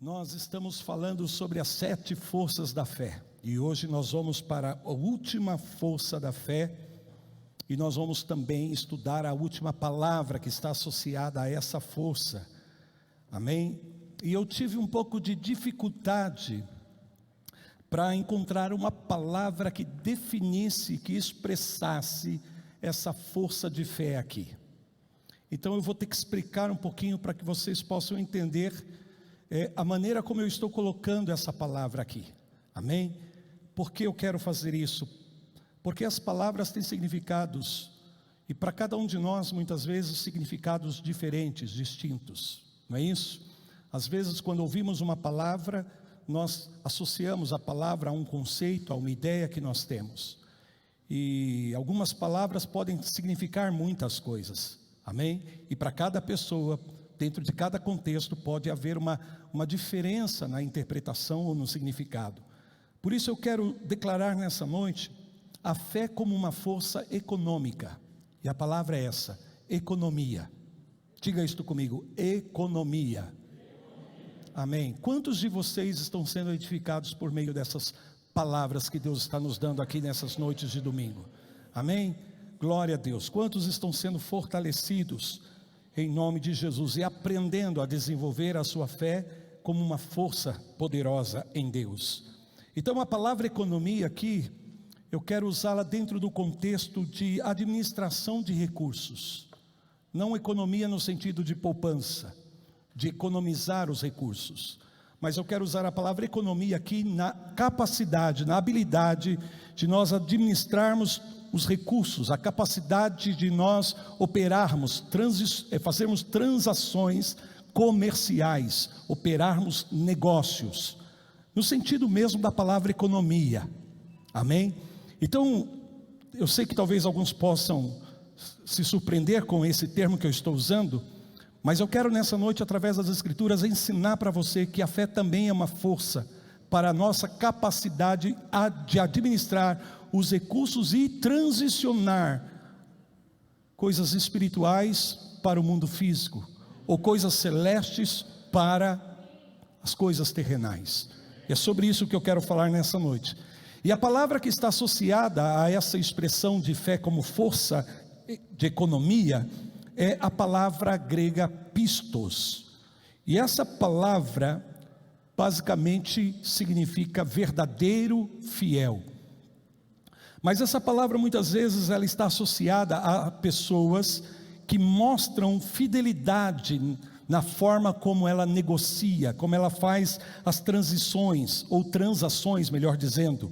Nós estamos falando sobre as 7 forças da fé, e hoje nós vamos para a última força da fé, e nós vamos também estudar a última palavra que está associada a essa força, amém? E eu tive um pouco de dificuldade para encontrar uma palavra que definisse, que expressasse essa força de fé aqui. Então eu vou ter que explicar um pouquinho para que vocês possam entender a maneira como eu estou colocando essa palavra aqui, amém? Por que eu quero fazer isso? Porque as palavras têm significados, e para cada um de nós muitas vezes significados diferentes, distintos, não é isso? Às vezes quando ouvimos uma palavra, nós associamos a palavra a um conceito, a uma ideia que nós temos, e algumas palavras podem significar muitas coisas, amém? E para cada pessoa, dentro de cada contexto, pode haver uma diferença na interpretação ou no significado. Por isso eu quero declarar nessa noite a fé como uma força econômica, e a palavra é essa, economia. Diga isto comigo, economia. Amém. Quantos de vocês estão sendo edificados por meio dessas palavras que Deus está nos dando aqui nessas noites de domingo? Amém? Glória a Deus. Quantos estão sendo fortalecidos em nome de Jesus e aprendendo a desenvolver a sua fé como uma força poderosa em Deus? Então a palavra economia aqui, eu quero usá-la dentro do contexto de administração de recursos. Não economia no sentido de poupança, de economizar os recursos, mas eu quero usar a palavra economia aqui na capacidade, na habilidade de nós administrarmos os recursos, a capacidade de nós operarmos, fazermos transações comerciais, operarmos negócios, no sentido mesmo da palavra economia, amém? Então, eu sei que talvez alguns possam se surpreender com esse termo que eu estou usando, mas eu quero nessa noite, através das Escrituras, ensinar para você que a fé também é uma força para a nossa capacidade de administrar os recursos e transicionar coisas espirituais para o mundo físico, ou coisas celestes para as coisas terrenais. É sobre isso que eu quero falar nessa noite. E a palavra que está associada a essa expressão de fé como força de economia é a palavra grega pistos. E essa palavra basicamente significa verdadeiro, fiel. Mas essa palavra muitas vezes ela está associada a pessoas que mostram fidelidade na forma como ela negocia, como ela faz as transições, ou transações, melhor dizendo,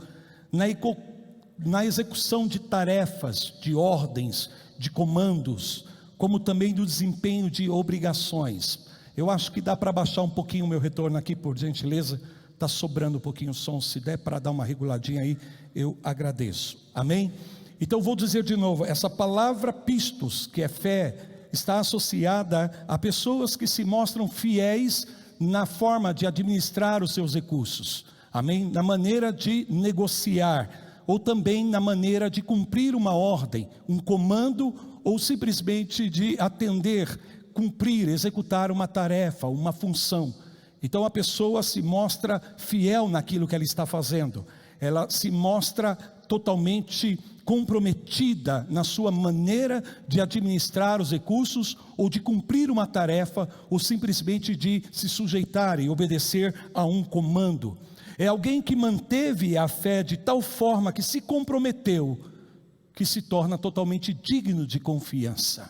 na execução de tarefas, de ordens, de comandos, como também do desempenho de obrigações. Eu acho que dá para baixar um pouquinho o meu retorno aqui, por gentileza. Está sobrando um pouquinho o som, se der para dar uma reguladinha aí, eu agradeço, amém? Então vou dizer de novo, essa palavra pistos, que é fé, está associada a pessoas que se mostram fiéis na forma de administrar os seus recursos, amém? Na maneira de negociar, ou também na maneira de cumprir uma ordem, um comando, ou simplesmente de atender, cumprir, executar uma tarefa, uma função. Então a pessoa se mostra fiel naquilo que ela está fazendo, ela se mostra totalmente comprometida na sua maneira de administrar os recursos, ou de cumprir uma tarefa, ou simplesmente de se sujeitar e obedecer a um comando. É alguém que manteve a fé de tal forma que se comprometeu, que se torna totalmente digno de confiança,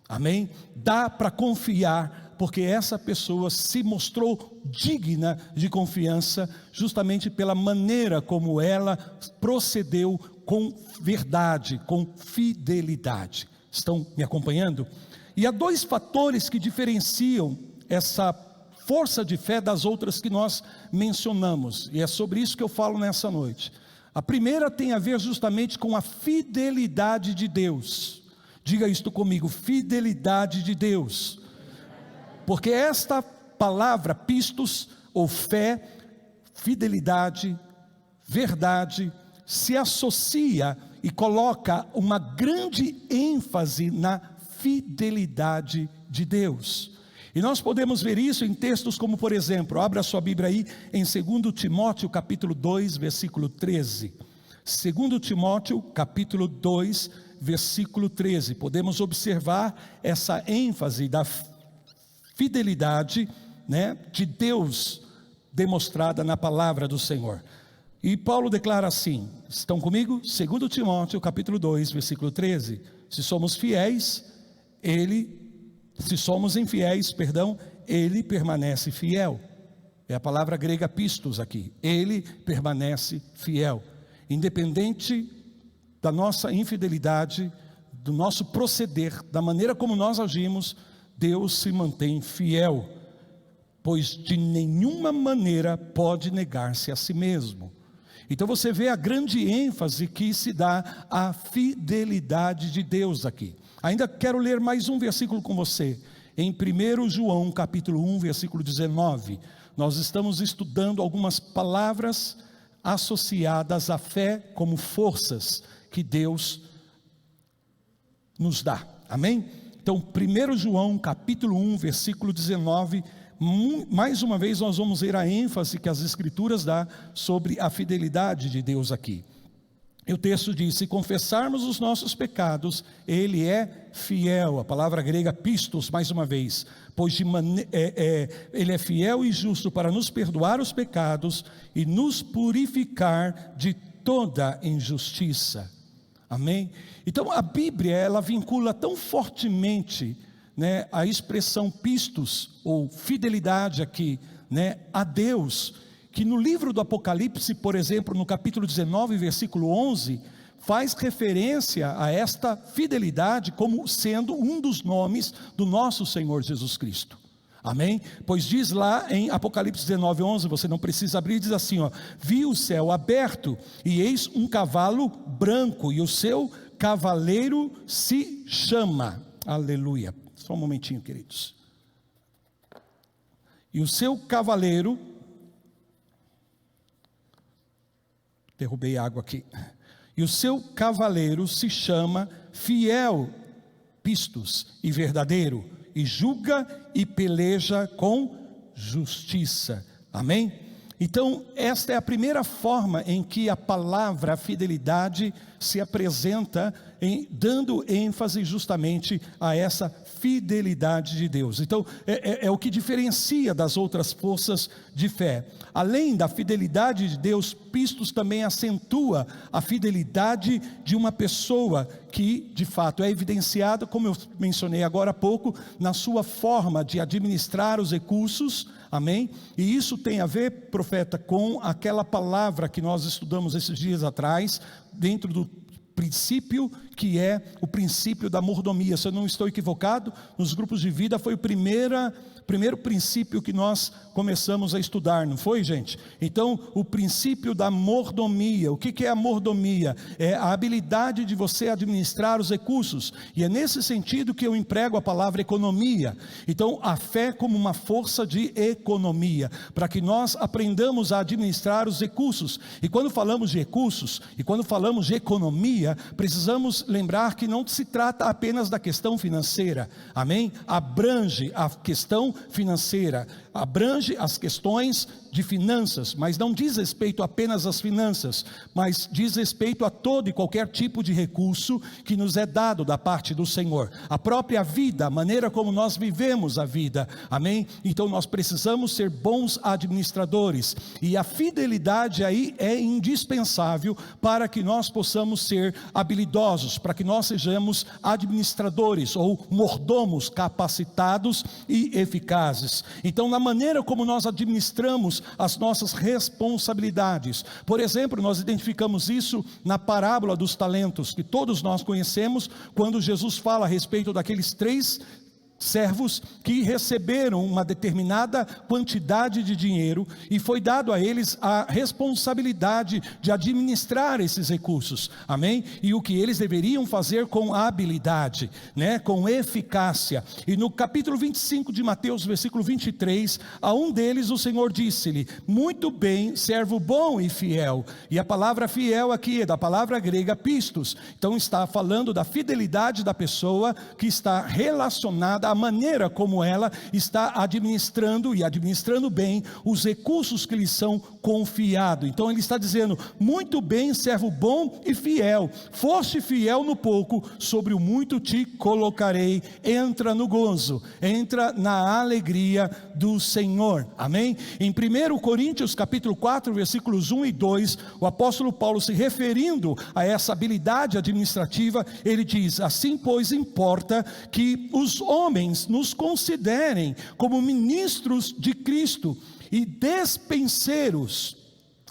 amém? Dá para confiar, porque essa pessoa se mostrou digna de confiança, justamente pela maneira como ela procedeu com verdade, com fidelidade. Estão me acompanhando? E há 2 fatores que diferenciam essa força de fé das outras que nós mencionamos, e é sobre isso que eu falo nessa noite. A primeira tem a ver justamente com a fidelidade de Deus. Diga isto comigo, fidelidade de Deus. Porque esta palavra pistos, ou fé, fidelidade, verdade, se associa e coloca uma grande ênfase na fidelidade de Deus. E nós podemos ver isso em textos como, por exemplo, abra sua Bíblia aí em 2 Timóteo capítulo 2, versículo 13. 2 Timóteo capítulo 2, versículo 13. Podemos observar essa ênfase da fidelidade, né, de Deus demonstrada na palavra do Senhor. E Paulo declara assim, estão comigo? 2 Timóteo capítulo 2, versículo 13. Se somos infiéis, ele permanece fiel. É a palavra grega pistos aqui. Ele permanece fiel. Independente da nossa infidelidade, do nosso proceder, da maneira como nós agimos, Deus se mantém fiel, pois de nenhuma maneira pode negar-se a si mesmo. Então você vê a grande ênfase que se dá à fidelidade de Deus aqui. Ainda quero ler mais um versículo com você, em 1 João capítulo 1, versículo 19, nós estamos estudando algumas palavras associadas à fé como forças que Deus nos dá, amém? Então 1 João capítulo 1, versículo 19, mais uma vez nós vamos ver a ênfase que as Escrituras dão sobre a fidelidade de Deus aqui. E o texto diz, se confessarmos os nossos pecados, Ele é fiel, a palavra grega pistos, mais uma vez, pois Ele é fiel e justo para nos perdoar os pecados e nos purificar de toda injustiça, amém? Então a Bíblia, ela vincula tão fortemente, né, a expressão pistos, ou fidelidade aqui, né, a Deus, que no livro do Apocalipse, por exemplo, no capítulo 19, versículo 11, faz referência a esta fidelidade como sendo um dos nomes do nosso Senhor Jesus Cristo, amém? Pois diz lá em Apocalipse 19, 11, você não precisa abrir, diz assim, ó, vi o céu aberto, e eis um cavalo branco, e o seu cavaleiro se chama, aleluia, só um momentinho, queridos, e o seu cavaleiro, derrubei água aqui, e o seu cavaleiro se chama fiel, pistos, e verdadeiro, e julga e peleja com justiça, amém? Então esta é a primeira forma em que a palavra fidelidade se apresenta, dando ênfase justamente a essa fidelidade de Deus. Então é o que diferencia das outras forças de fé. Além da fidelidade de Deus, pistos também acentua a fidelidade de uma pessoa que de fato é evidenciada, como eu mencionei agora há pouco, na sua forma de administrar os recursos, amém? E isso tem a ver, profeta, com aquela palavra que nós estudamos esses dias atrás, dentro do princípio que é o princípio da mordomia. Se eu não estou equivocado, nos grupos de vida foi o primeiro princípio que nós começamos a estudar, não foi, gente? Então o princípio da mordomia. O que é a mordomia? É a habilidade de você administrar os recursos, e é nesse sentido que eu emprego a palavra economia. Então a fé como uma força de economia, para que nós aprendamos a administrar os recursos. E quando falamos de recursos, e quando falamos de economia, precisamos lembrar que não se trata apenas da questão financeira, amém? Abrange a questão financeira, abrange as questões de finanças, mas não diz respeito apenas às finanças, mas diz respeito a todo e qualquer tipo de recurso que nos é dado da parte do Senhor, a própria vida, a maneira como nós vivemos a vida, amém? Então nós precisamos ser bons administradores, e a fidelidade aí é indispensável para que nós possamos ser habilidosos, para que nós sejamos administradores ou mordomos capacitados e eficazes. Então na maneira como nós administramos as nossas responsabilidades, por exemplo, nós identificamos isso na parábola dos talentos, que todos nós conhecemos, quando Jesus fala a respeito daqueles 3 servos que receberam uma determinada quantidade de dinheiro, e foi dado a eles a responsabilidade de administrar esses recursos, amém? E o que eles deveriam fazer com habilidade, né? Com eficácia. E no capítulo 25 de Mateus, versículo 23, a um deles o Senhor disse-lhe, muito bem, servo bom e fiel. E a palavra fiel aqui é da palavra grega pistos, então está falando da fidelidade da pessoa que está relacionada dada a maneira como ela está administrando, e administrando bem, os recursos que lhe são confiados. Então ele está dizendo: muito bem, servo bom e fiel, foste fiel no pouco, sobre o muito te colocarei. Entra no gozo, entra na alegria do Senhor. Amém? Em 1 Coríntios capítulo 4, versículos 1 e 2, o apóstolo Paulo, se referindo a essa habilidade administrativa, ele diz: assim pois importa que os homens nos considerem como ministros de Cristo e despenseiros.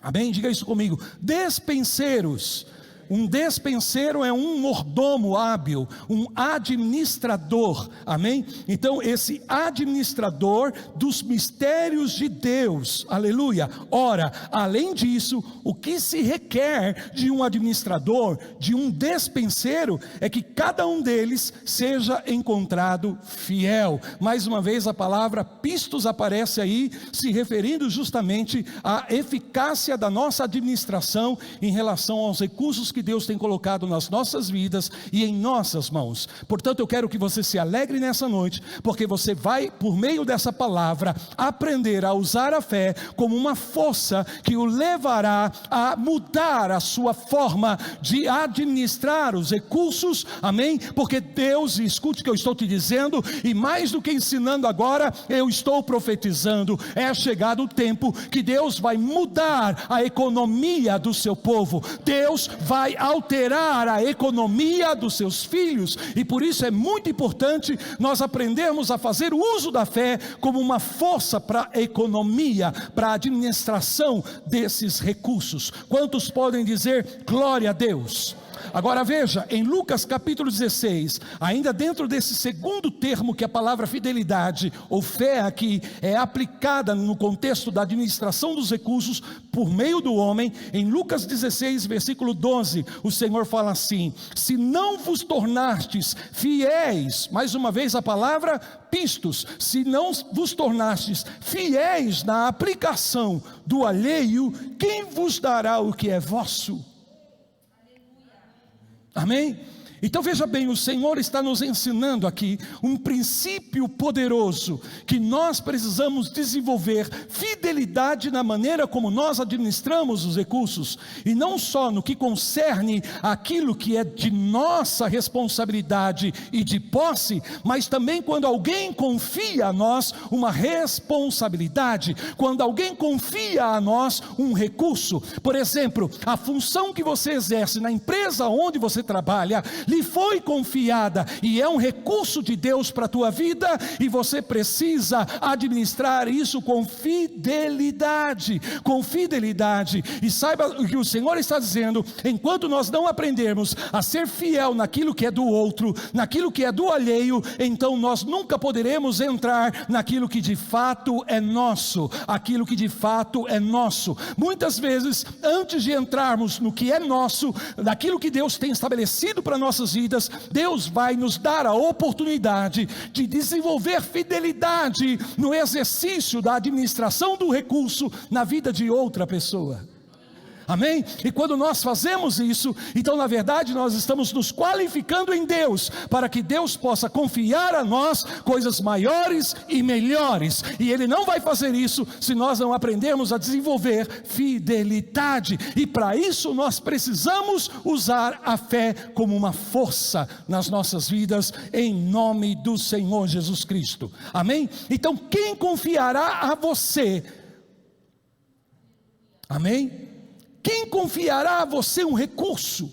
Amém? Diga isso comigo: despenseiros. Um despenseiro é um mordomo hábil, um administrador, amém? Então esse administrador dos mistérios de Deus, aleluia. Ora, além disso, o que se requer de um administrador, de um despenseiro, é que cada um deles seja encontrado fiel. Mais uma vez a palavra pistos aparece aí, se referindo justamente à eficácia da nossa administração em relação aos recursos que Deus tem colocado nas nossas vidas e em nossas mãos. Portanto, eu quero que você se alegre nessa noite, porque você vai, por meio dessa palavra, aprender a usar a fé como uma força que o levará a mudar a sua forma de administrar os recursos, amém? Porque Deus, escute o que eu estou te dizendo, e mais do que ensinando agora, eu estou profetizando, é chegado o tempo que Deus vai mudar a economia do seu povo. Deus vai alterar a economia dos seus filhos, e por isso é muito importante nós aprendermos a fazer o uso da fé como uma força para a economia, para a administração desses recursos. Quantos podem dizer glória a Deus? Agora veja, em Lucas capítulo 16, ainda dentro desse segundo termo que a palavra fidelidade ou fé aqui é aplicada no contexto da administração dos recursos por meio do homem, em Lucas 16 versículo 12, o Senhor fala assim: se não vos tornastes fiéis, mais uma vez a palavra pistos, se não vos tornastes fiéis na aplicação do alheio, quem vos dará o que é vosso? Amém? Então veja bem, o Senhor está nos ensinando aqui um princípio poderoso, que nós precisamos desenvolver fidelidade na maneira como nós administramos os recursos, e não só no que concerne aquilo que é de nossa responsabilidade e de posse, mas também quando alguém confia a nós uma responsabilidade, quando alguém confia a nós um recurso. Por exemplo, a função que você exerce na empresa onde você trabalha, lhe foi confiada e é um recurso de Deus para a tua vida, e você precisa administrar isso com fidelidade, e saiba o que o Senhor está dizendo: enquanto nós não aprendermos a ser fiel naquilo que é do outro, naquilo que é do alheio, então nós nunca poderemos entrar naquilo que de fato é nosso, aquilo que de fato é nosso. Muitas vezes, antes de entrarmos no que é nosso, daquilo que Deus tem estabelecido para nossas vidas, Deus vai nos dar a oportunidade de desenvolver fidelidade no exercício da administração do recurso na vida de outra pessoa. Amém? E quando nós fazemos isso, então na verdade nós estamos nos qualificando em Deus, para que Deus possa confiar a nós coisas maiores e melhores, e Ele não vai fazer isso se nós não aprendermos a desenvolver fidelidade, e para isso nós precisamos usar a fé como uma força nas nossas vidas, em nome do Senhor Jesus Cristo. Amém? Então quem confiará a você? Amém? Quem confiará a você um recurso?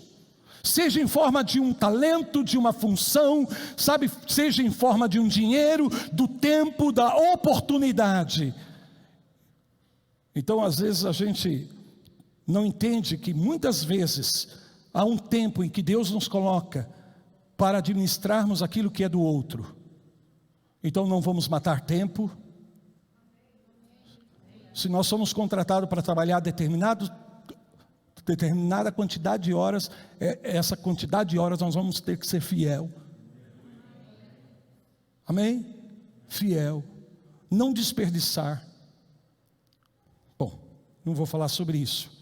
Seja em forma de um talento, de uma função, sabe, seja em forma de um dinheiro, do tempo, da oportunidade. Então às vezes a gente não entende que muitas vezes há um tempo em que Deus nos coloca para administrarmos aquilo que é do outro. Então não vamos matar tempo. Se nós somos contratados para trabalhar determinada quantidade de horas, essa quantidade de horas nós vamos ter que ser fiel. Amém? Fiel, não desperdiçar. Bom, não vou falar sobre isso,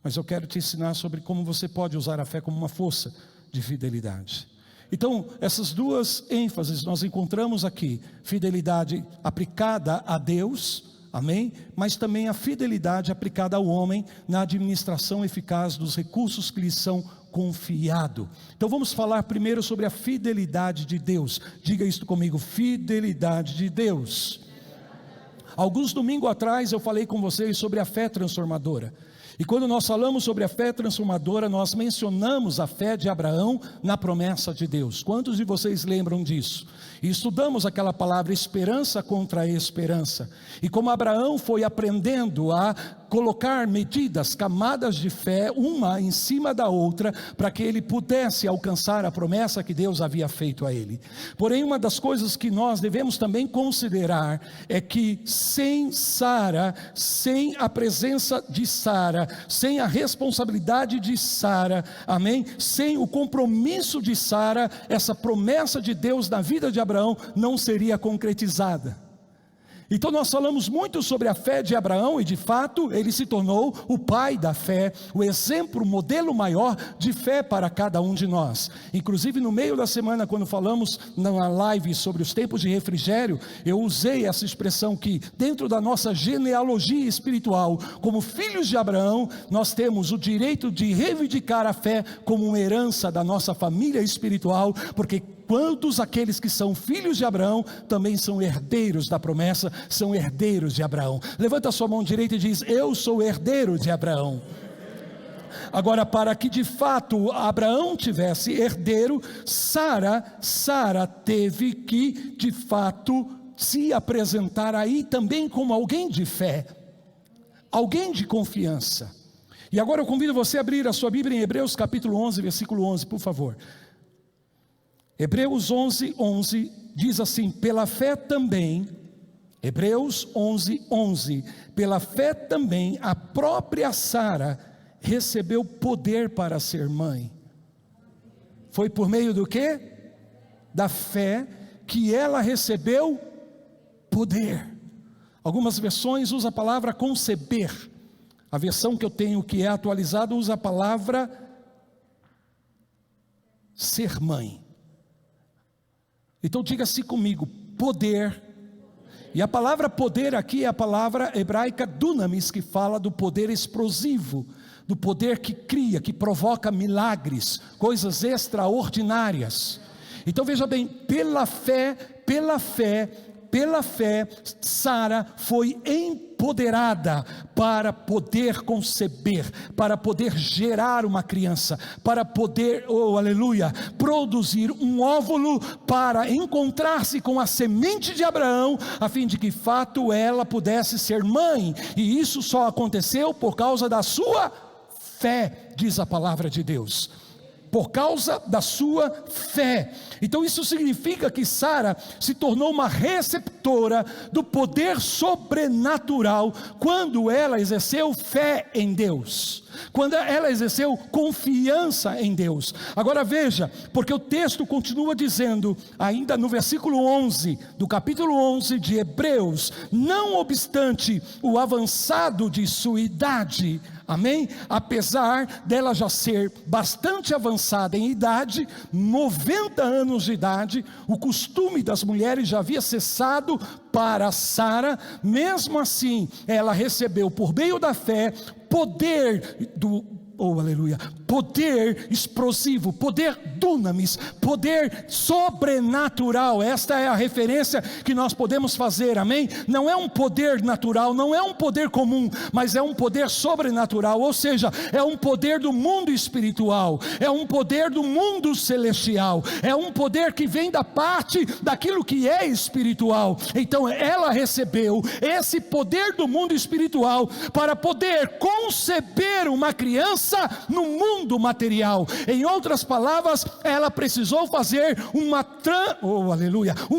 mas eu quero te ensinar sobre como você pode usar a fé como uma força de fidelidade. Então, essas duas ênfases nós encontramos aqui: fidelidade aplicada a Deus, amém? Mas também a fidelidade aplicada ao homem na administração eficaz dos recursos que lhes são confiados. Então vamos falar primeiro sobre a fidelidade de Deus. Diga isto comigo: fidelidade de Deus. Alguns domingos atrás eu falei com vocês sobre a fé transformadora. E quando nós falamos sobre a fé transformadora, nós mencionamos a fé de Abraão na promessa de Deus. Quantos de vocês lembram disso? E estudamos aquela palavra esperança contra a esperança. E como Abraão foi aprendendo a colocar medidas, camadas de fé, uma em cima da outra, para que ele pudesse alcançar a promessa que Deus havia feito a ele. Porém, uma das coisas que nós devemos também considerar é que sem Sara, sem a presença de Sara, sem a responsabilidade de Sara, amém? Sem o compromisso de Sara, essa promessa de Deus na vida de Abraão não seria concretizada. Então nós falamos muito sobre a fé de Abraão, e de fato ele se tornou o pai da fé, o exemplo, o modelo maior de fé para cada um de nós. Inclusive no meio da semana, quando falamos na live sobre os tempos de refrigério, eu usei essa expressão que dentro da nossa genealogia espiritual, como filhos de Abraão, nós temos o direito de reivindicar a fé como uma herança da nossa família espiritual, porque quantos aqueles que são filhos de Abraão também são herdeiros da promessa, são herdeiros de Abraão. Levanta a sua mão direita e diz: eu sou herdeiro de Abraão. Agora, para que de fato Abraão tivesse herdeiro, Sara teve que de fato se apresentar aí também como alguém de fé, alguém de confiança. E agora eu convido você a abrir a sua Bíblia em Hebreus capítulo 11, versículo 11, por favor. Hebreus 11:11 diz assim: pela fé também, Hebreus 11:11, pela fé também a própria Sara recebeu poder para ser mãe. Foi por meio do quê? Da fé que ela recebeu poder. Algumas versões usam a palavra conceber. A versão que eu tenho, que é atualizada, usa a palavra ser mãe. Então diga-se comigo: poder. E a palavra poder aqui é a palavra hebraica dunamis, que fala do poder explosivo, do poder que cria, que provoca milagres, coisas extraordinárias. Então veja bem, pela fé, Sara foi empoderada para poder conceber, para poder gerar uma criança, para poder, oh aleluia, produzir um óvulo, para encontrar-se com a semente de Abraão, a fim de que de fato ela pudesse ser mãe. E isso só aconteceu por causa da sua fé, diz a palavra de Deus. Por causa da sua fé. Então isso significa que Sara se tornou uma receptora do poder sobrenatural quando ela exerceu fé em Deus, quando ela exerceu confiança em Deus. Agora veja, porque o texto continua dizendo, ainda no versículo 11, do capítulo 11 de Hebreus: não obstante o avançado de sua idade, amém? Apesar dela já ser bastante avançada em idade, 90 anos de idade, o costume das mulheres já havia cessado para Sara. Mesmo assim, ela recebeu por meio da fé poder do, oh aleluia, poder explosivo, poder dunamis, poder sobrenatural. Esta é a referência que nós podemos fazer, amém? Não é um poder natural, não é um poder comum, mas é um poder sobrenatural, ou seja, é um poder do mundo espiritual, é um poder do mundo celestial, é um poder que vem da parte daquilo que é espiritual. Então ela recebeu esse poder do mundo espiritual para poder conceber uma criança no mundo material. Em outras palavras, ela precisou fazer um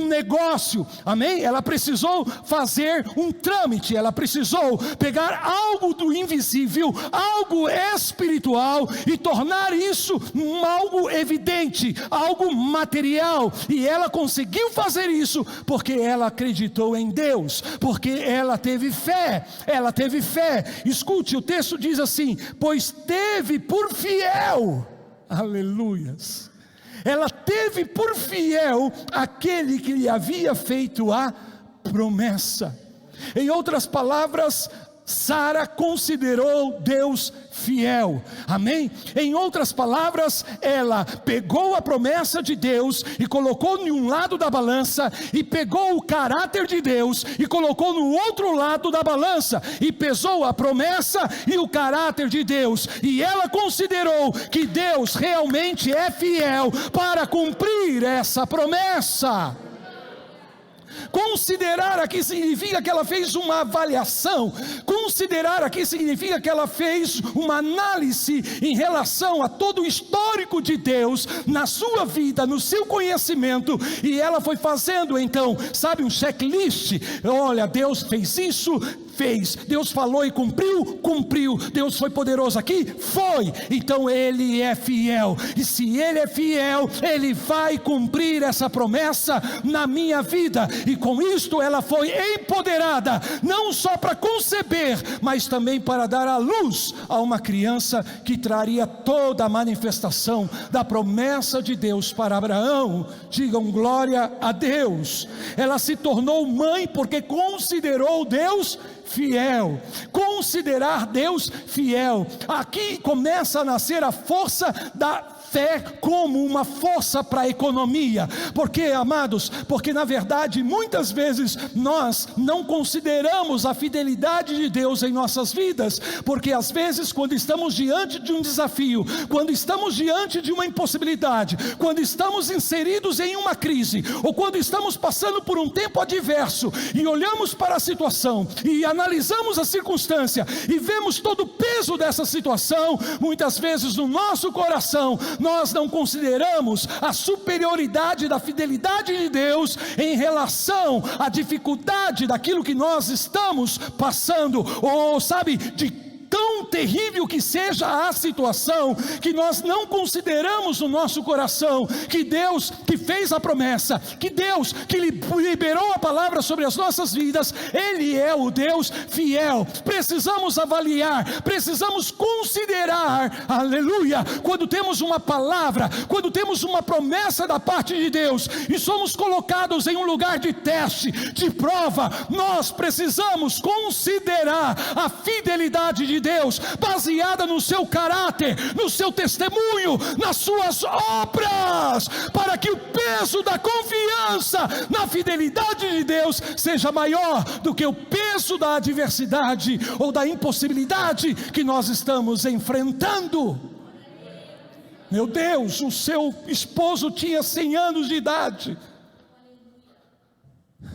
negócio, amém? Ela precisou fazer um trâmite, ela precisou pegar algo do invisível, algo espiritual, e tornar isso algo evidente, algo material. E ela conseguiu fazer isso porque ela acreditou em Deus, porque ela teve fé. Escute, o texto diz assim: pois teve por fiel, aleluias, ela teve por fiel aquele que lhe havia feito a promessa. Em outras palavras, Sara considerou Deus fiel, amém? Em outras palavras, ela pegou a promessa de Deus e colocou em um lado da balança, e pegou o caráter de Deus e colocou no outro lado da balança, e pesou a promessa e o caráter de Deus, e ela considerou que Deus realmente é fiel para cumprir essa promessa. Considerar aqui significa que ela fez uma avaliação. Considerar aqui significa que ela fez uma análise em relação a todo o histórico de Deus na sua vida, no seu conhecimento, e ela foi fazendo então, sabe, um checklist. Olha, Deus fez isso, fez. Deus falou e cumpriu, cumpriu. Deus foi poderoso aqui, foi. Então Ele é fiel, e se Ele é fiel, Ele vai cumprir essa promessa na minha vida. E com isto ela foi empoderada, não só para conceber, mas também para dar à luz a uma criança que traria toda a manifestação da promessa de Deus para Abraão. Digam glória a Deus. Ela se tornou mãe porque considerou Deus fiel. Considerar Deus fiel. Aqui começa a nascer a força da fé como uma força para a economia. Porque, amados, porque na verdade muitas vezes nós não consideramos a fidelidade de Deus em nossas vidas, porque às vezes quando estamos diante de um desafio, quando estamos diante de uma impossibilidade, quando estamos inseridos em uma crise, ou quando estamos passando por um tempo adverso, e olhamos para a situação, e analisamos a circunstância, e vemos todo o peso dessa situação, muitas vezes no nosso coração, nós não consideramos a superioridade da fidelidade de Deus em relação à dificuldade daquilo que nós estamos passando, ou sabe, de tão terrível que seja a situação, que nós não consideramos no nosso coração que Deus que fez a promessa, que Deus que liberou a palavra sobre as nossas vidas, Ele é o Deus fiel. Precisamos avaliar, precisamos considerar, aleluia, quando temos uma palavra, quando temos uma promessa da parte de Deus, e somos colocados em um lugar de teste, de prova, nós precisamos considerar a fidelidade de Deus, baseada no seu caráter, no seu testemunho, nas suas obras, para que o peso da confiança na fidelidade de Deus seja maior do que o peso da adversidade ou da impossibilidade que nós estamos enfrentando. Meu Deus, o seu esposo tinha 100 anos de idade,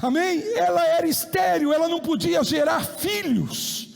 amém? Ela era estéril, ela não podia gerar filhos.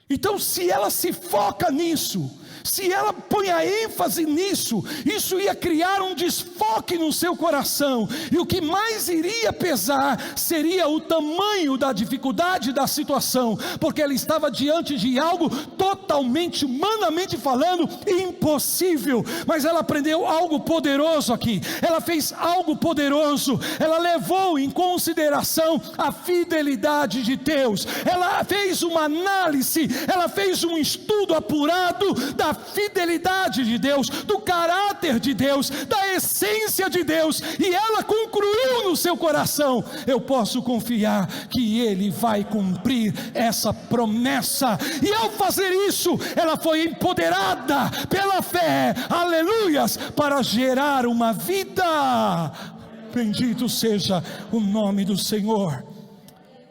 Então, se ela se foca nisso, se ela põe a ênfase nisso, isso ia criar um desfoque no seu coração, e o que mais iria pesar seria o tamanho da dificuldade da situação, porque ela estava diante de algo totalmente, humanamente falando, impossível. Mas ela aprendeu algo poderoso aqui, ela fez algo poderoso, ela levou em consideração a fidelidade de Deus, ela fez uma análise, ela fez um estudo apurado da fidelidade de Deus, do caráter de Deus, da essência de Deus, e ela concluiu no seu coração: eu posso confiar que Ele vai cumprir essa promessa. E ao fazer isso, ela foi empoderada pela fé, aleluias, para gerar uma vida. Bendito seja o nome do Senhor,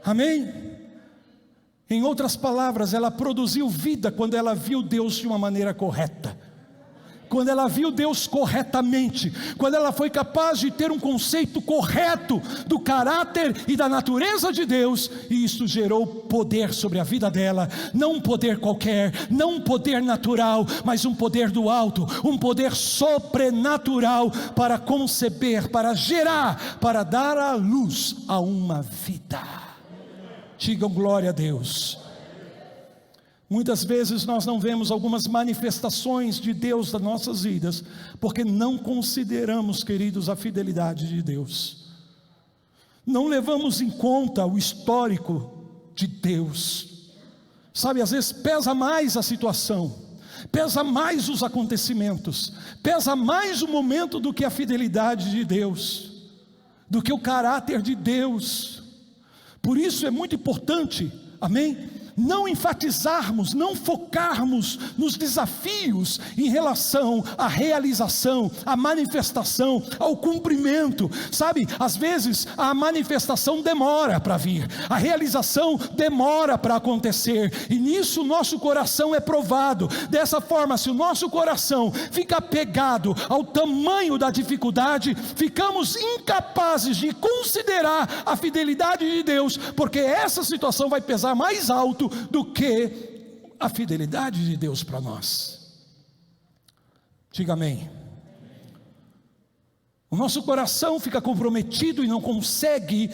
amém? Em outras palavras, ela produziu vida quando ela viu Deus de uma maneira correta, quando ela viu Deus corretamente, quando ela foi capaz de ter um conceito correto do caráter e da natureza de Deus, e isso gerou poder sobre a vida dela. Não um poder qualquer, não um poder natural, mas um poder do alto, um poder sobrenatural para conceber, para gerar, para dar à luz a uma vida. Digam glória a Deus. Muitas vezes nós não vemos algumas manifestações de Deus nas nossas vidas, porque não consideramos, queridos, a fidelidade de Deus. Não levamos em conta o histórico de Deus. Sabe, às vezes pesa mais a situação, pesa mais os acontecimentos, pesa mais o momento do que a fidelidade de Deus, do que o caráter de Deus. Por isso é muito importante, amém? Não enfatizarmos, não focarmos nos desafios em relação à realização, à manifestação, ao cumprimento, sabe? Às vezes a manifestação demora para vir, a realização demora para acontecer, e nisso o nosso coração é provado. Dessa forma, se o nosso coração fica apegado ao tamanho da dificuldade, ficamos incapazes de considerar a fidelidade de Deus, porque essa situação vai pesar mais alto do que a fidelidade de Deus para nós. Diga amém. O nosso coração fica comprometido e não consegue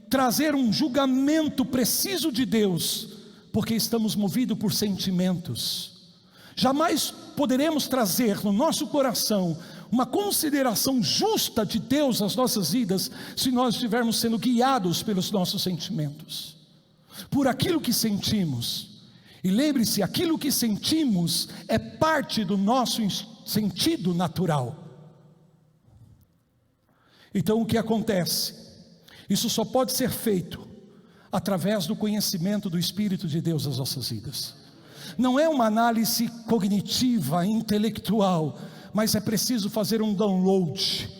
trazer um julgamento preciso de Deus, porque estamos movidos por sentimentos. Jamais poderemos trazer no nosso coração uma consideração justa de Deus às nossas vidas, se nós estivermos sendo guiados pelos nossos sentimentos, por aquilo que sentimos. E lembre-se, aquilo que sentimos é parte do nosso sentido natural. Então o que acontece? Isso só pode ser feito através do conhecimento do Espírito de Deus nas nossas vidas. Não é uma análise cognitiva, intelectual, mas é preciso fazer um download.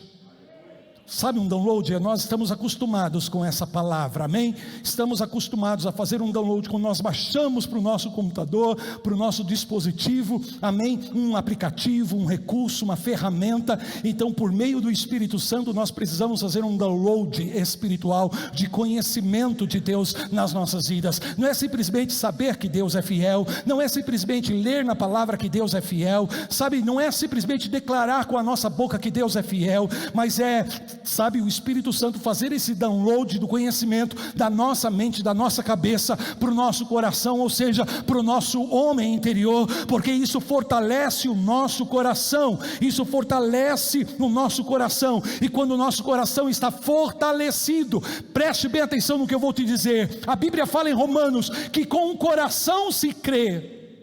Sabe um download? Nós estamos acostumados com essa palavra, amém? Estamos acostumados a fazer um download quando nós baixamos para o nosso computador, para o nosso dispositivo, amém? Um aplicativo, um recurso, uma ferramenta. Então, por meio do Espírito Santo, nós precisamos fazer um download espiritual de conhecimento de Deus nas nossas vidas. Não é simplesmente saber que Deus é fiel, não é simplesmente ler na palavra que Deus é fiel, sabe? Não é simplesmente declarar com a nossa boca que Deus é fiel, mas é, sabe, o Espírito Santo fazer esse download do conhecimento da nossa mente, da nossa cabeça, para o nosso coração, ou seja, para o nosso homem interior, porque isso fortalece o nosso coração, isso fortalece o nosso coração. E quando o nosso coração está fortalecido, preste bem atenção no que eu vou te dizer. A Bíblia fala em Romanos que com o coração se crê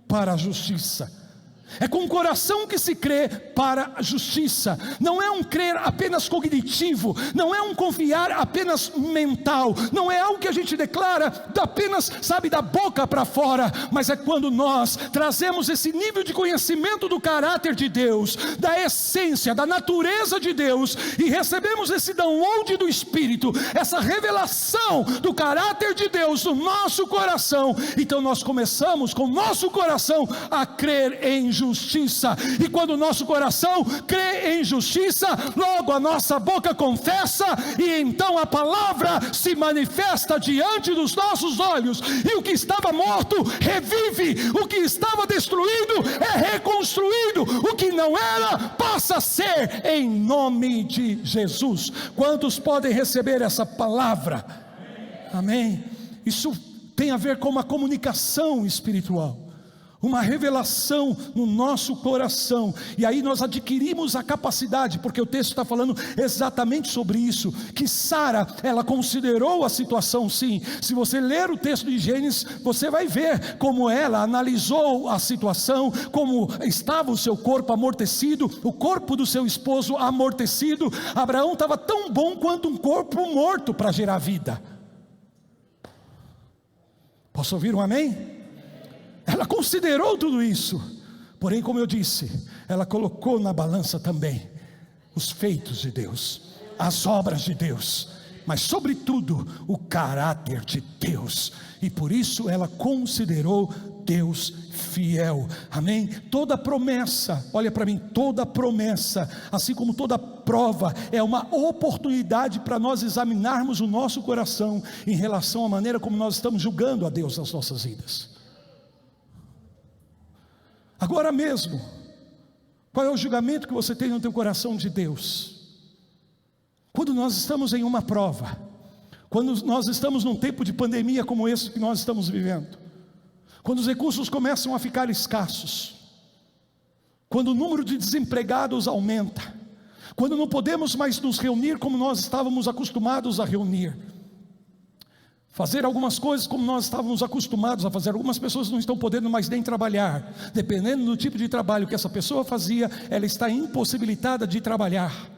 para a justiça. É com o coração que se crê para a justiça. Não é um crer apenas cognitivo, não é um confiar apenas mental, não é algo que a gente declara apenas, sabe, da boca para fora, mas é quando nós trazemos esse nível de conhecimento do caráter de Deus, da essência, da natureza de Deus, e recebemos esse download do Espírito, essa revelação do caráter de Deus no nosso coração. Então nós começamos com o nosso coração a crer em justiça. E quando o nosso coração crê em justiça, logo a nossa boca confessa, e então a palavra se manifesta diante dos nossos olhos, e o que estava morto revive, o que estava destruído é reconstruído, o que não era passa a ser, em nome de Jesus. Quantos podem receber essa palavra? Amém? Isso tem a ver com uma comunicação espiritual, uma revelação no nosso coração, e aí nós adquirimos a capacidade, porque o texto está falando exatamente sobre isso, que Sara, ela considerou a situação. Sim, se você ler o texto de Gênesis, você vai ver como ela analisou a situação, como estava o seu corpo amortecido, o corpo do seu esposo amortecido. Abraão estava tão bom quanto um corpo morto para gerar vida. Posso ouvir um amém? Ela considerou tudo isso, porém, como eu disse, ela colocou na balança também os feitos de Deus, as obras de Deus, mas sobretudo o caráter de Deus, e por isso ela considerou Deus fiel. Amém? Toda promessa, olha para mim, toda promessa, assim como toda prova, é uma oportunidade para nós examinarmos o nosso coração em relação à maneira como nós estamos julgando a Deus nas nossas vidas. Agora mesmo, qual é o julgamento que você tem no teu coração de Deus? Quando nós estamos em uma prova, quando nós estamos num tempo de pandemia como esse que nós estamos vivendo, quando os recursos começam a ficar escassos, quando o número de desempregados aumenta, quando não podemos mais nos reunir como nós estávamos acostumados a reunir, fazer algumas coisas como nós estávamos acostumados a fazer. Algumas pessoas não estão podendo mais nem trabalhar. Dependendo do tipo de trabalho que essa pessoa fazia, ela está impossibilitada de trabalhar.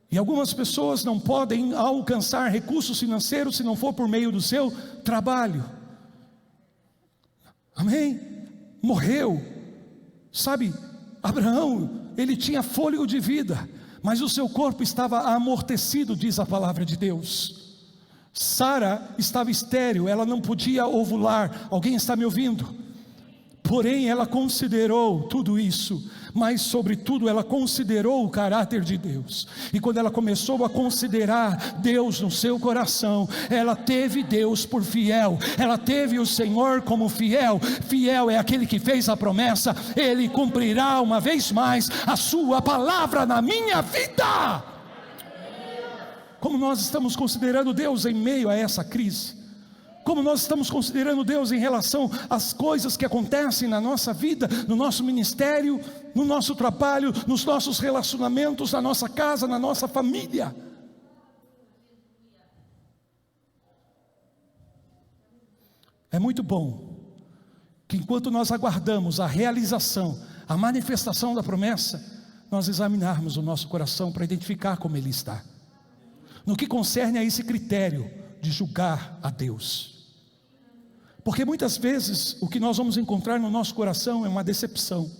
E algumas pessoas não podem alcançar recursos financeiros se não for por meio do seu trabalho. Amém? Morreu. Sabe, Abraão, ele tinha fôlego de vida, mas o seu corpo estava amortecido, diz a palavra de Deus. Sara estava estéril, ela não podia ovular. Alguém está me ouvindo? Porém ela considerou tudo isso, mas sobretudo ela considerou o caráter de Deus. E quando ela começou a considerar Deus no seu coração, ela teve Deus por fiel, ela teve o Senhor como fiel. Fiel é aquele que fez a promessa, Ele cumprirá uma vez mais a sua palavra na minha vida. Como nós estamos considerando Deus em meio a essa crise? Como nós estamos considerando Deus em relação às coisas que acontecem na nossa vida, no nosso ministério, no nosso trabalho, nos nossos relacionamentos, na nossa casa, na nossa família? É muito bom que enquanto nós aguardamos a realização, a manifestação da promessa, nós examinarmos o nosso coração para identificar como ele está, no que concerne a esse critério de julgar a Deus. Porque muitas vezes o que nós vamos encontrar no nosso coração é uma decepção.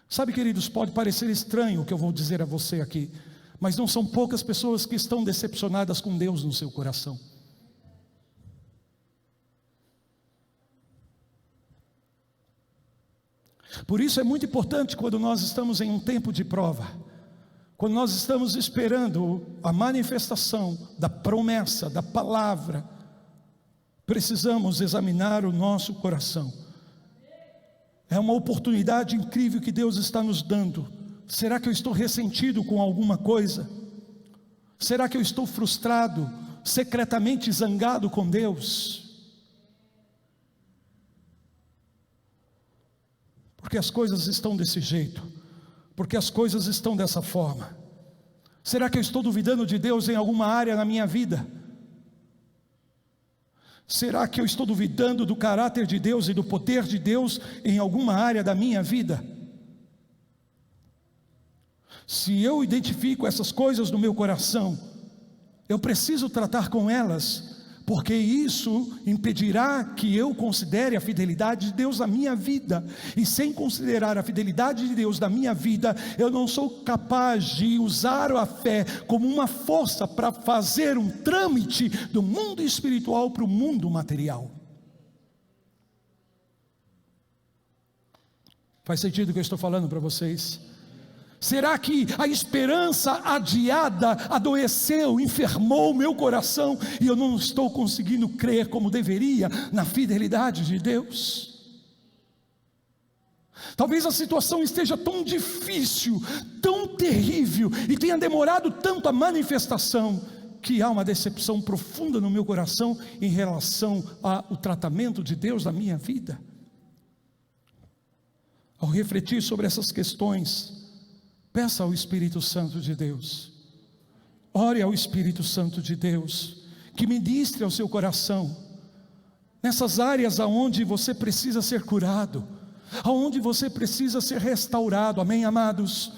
Sabe, queridos, pode parecer estranho o que eu vou dizer a você aqui, mas não são poucas pessoas que estão decepcionadas com Deus no seu coração. Por isso é muito importante, quando nós estamos em um tempo de prova, quando nós estamos esperando a manifestação da promessa, da palavra, precisamos examinar o nosso coração. É uma oportunidade incrível que Deus está nos dando. Será que eu estou ressentido com alguma coisa? Será que eu estou frustrado, secretamente zangado com Deus? Porque as coisas estão desse jeito, porque as coisas estão dessa forma. Será que eu estou duvidando de Deus em alguma área na minha vida? Será que eu estou duvidando do caráter de Deus e do poder de Deus em alguma área da minha vida? Se eu identifico essas coisas no meu coração, eu preciso tratar com elas, porque isso impedirá que eu considere a fidelidade de Deus na minha vida. E sem considerar a fidelidade de Deus na minha vida, eu não sou capaz de usar a fé como uma força para fazer um trâmite do mundo espiritual para o mundo material. Faz sentido o que eu estou falando para vocês? Será que a esperança adiada adoeceu, enfermou o meu coração e eu não estou conseguindo crer como deveria na fidelidade de Deus? Talvez a situação esteja tão difícil, tão terrível e tenha demorado tanto a manifestação, que há uma decepção profunda no meu coração em relação ao tratamento de Deus na minha vida. Ao refletir sobre essas questões, peça ao Espírito Santo de Deus, ore ao Espírito Santo de Deus, que ministre ao seu coração, nessas áreas aonde você precisa ser curado, aonde você precisa ser restaurado. Amém, amados?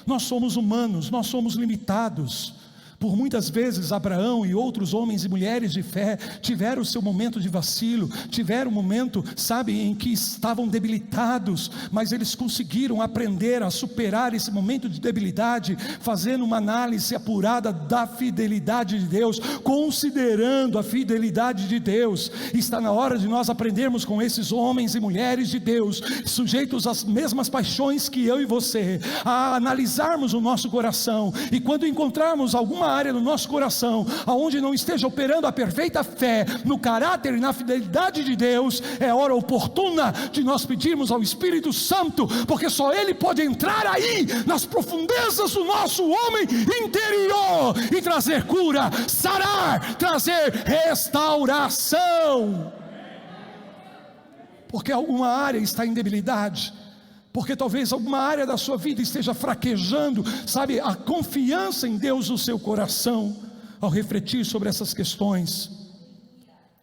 Nós somos humanos, nós somos limitados. Por muitas vezes Abraão e outros homens e mulheres de fé tiveram o seu momento de vacilo, tiveram um momento, sabe, em que estavam debilitados, mas eles conseguiram aprender a superar esse momento de debilidade, fazendo uma análise apurada da fidelidade de Deus, considerando a fidelidade de Deus. Está na hora de nós aprendermos com esses homens e mulheres de Deus, sujeitos às mesmas paixões que eu e você, a analisarmos o nosso coração, e quando encontrarmos alguma área no nosso coração aonde não esteja operando a perfeita fé no caráter e na fidelidade de Deus, é hora oportuna de nós pedirmos ao Espírito Santo, porque só Ele pode entrar aí nas profundezas do nosso homem interior e trazer cura, sarar, trazer restauração. Porque alguma área está em debilidade, porque talvez alguma área da sua vida esteja fraquejando, sabe, a confiança em Deus no seu coração. ao refletir sobre essas questões,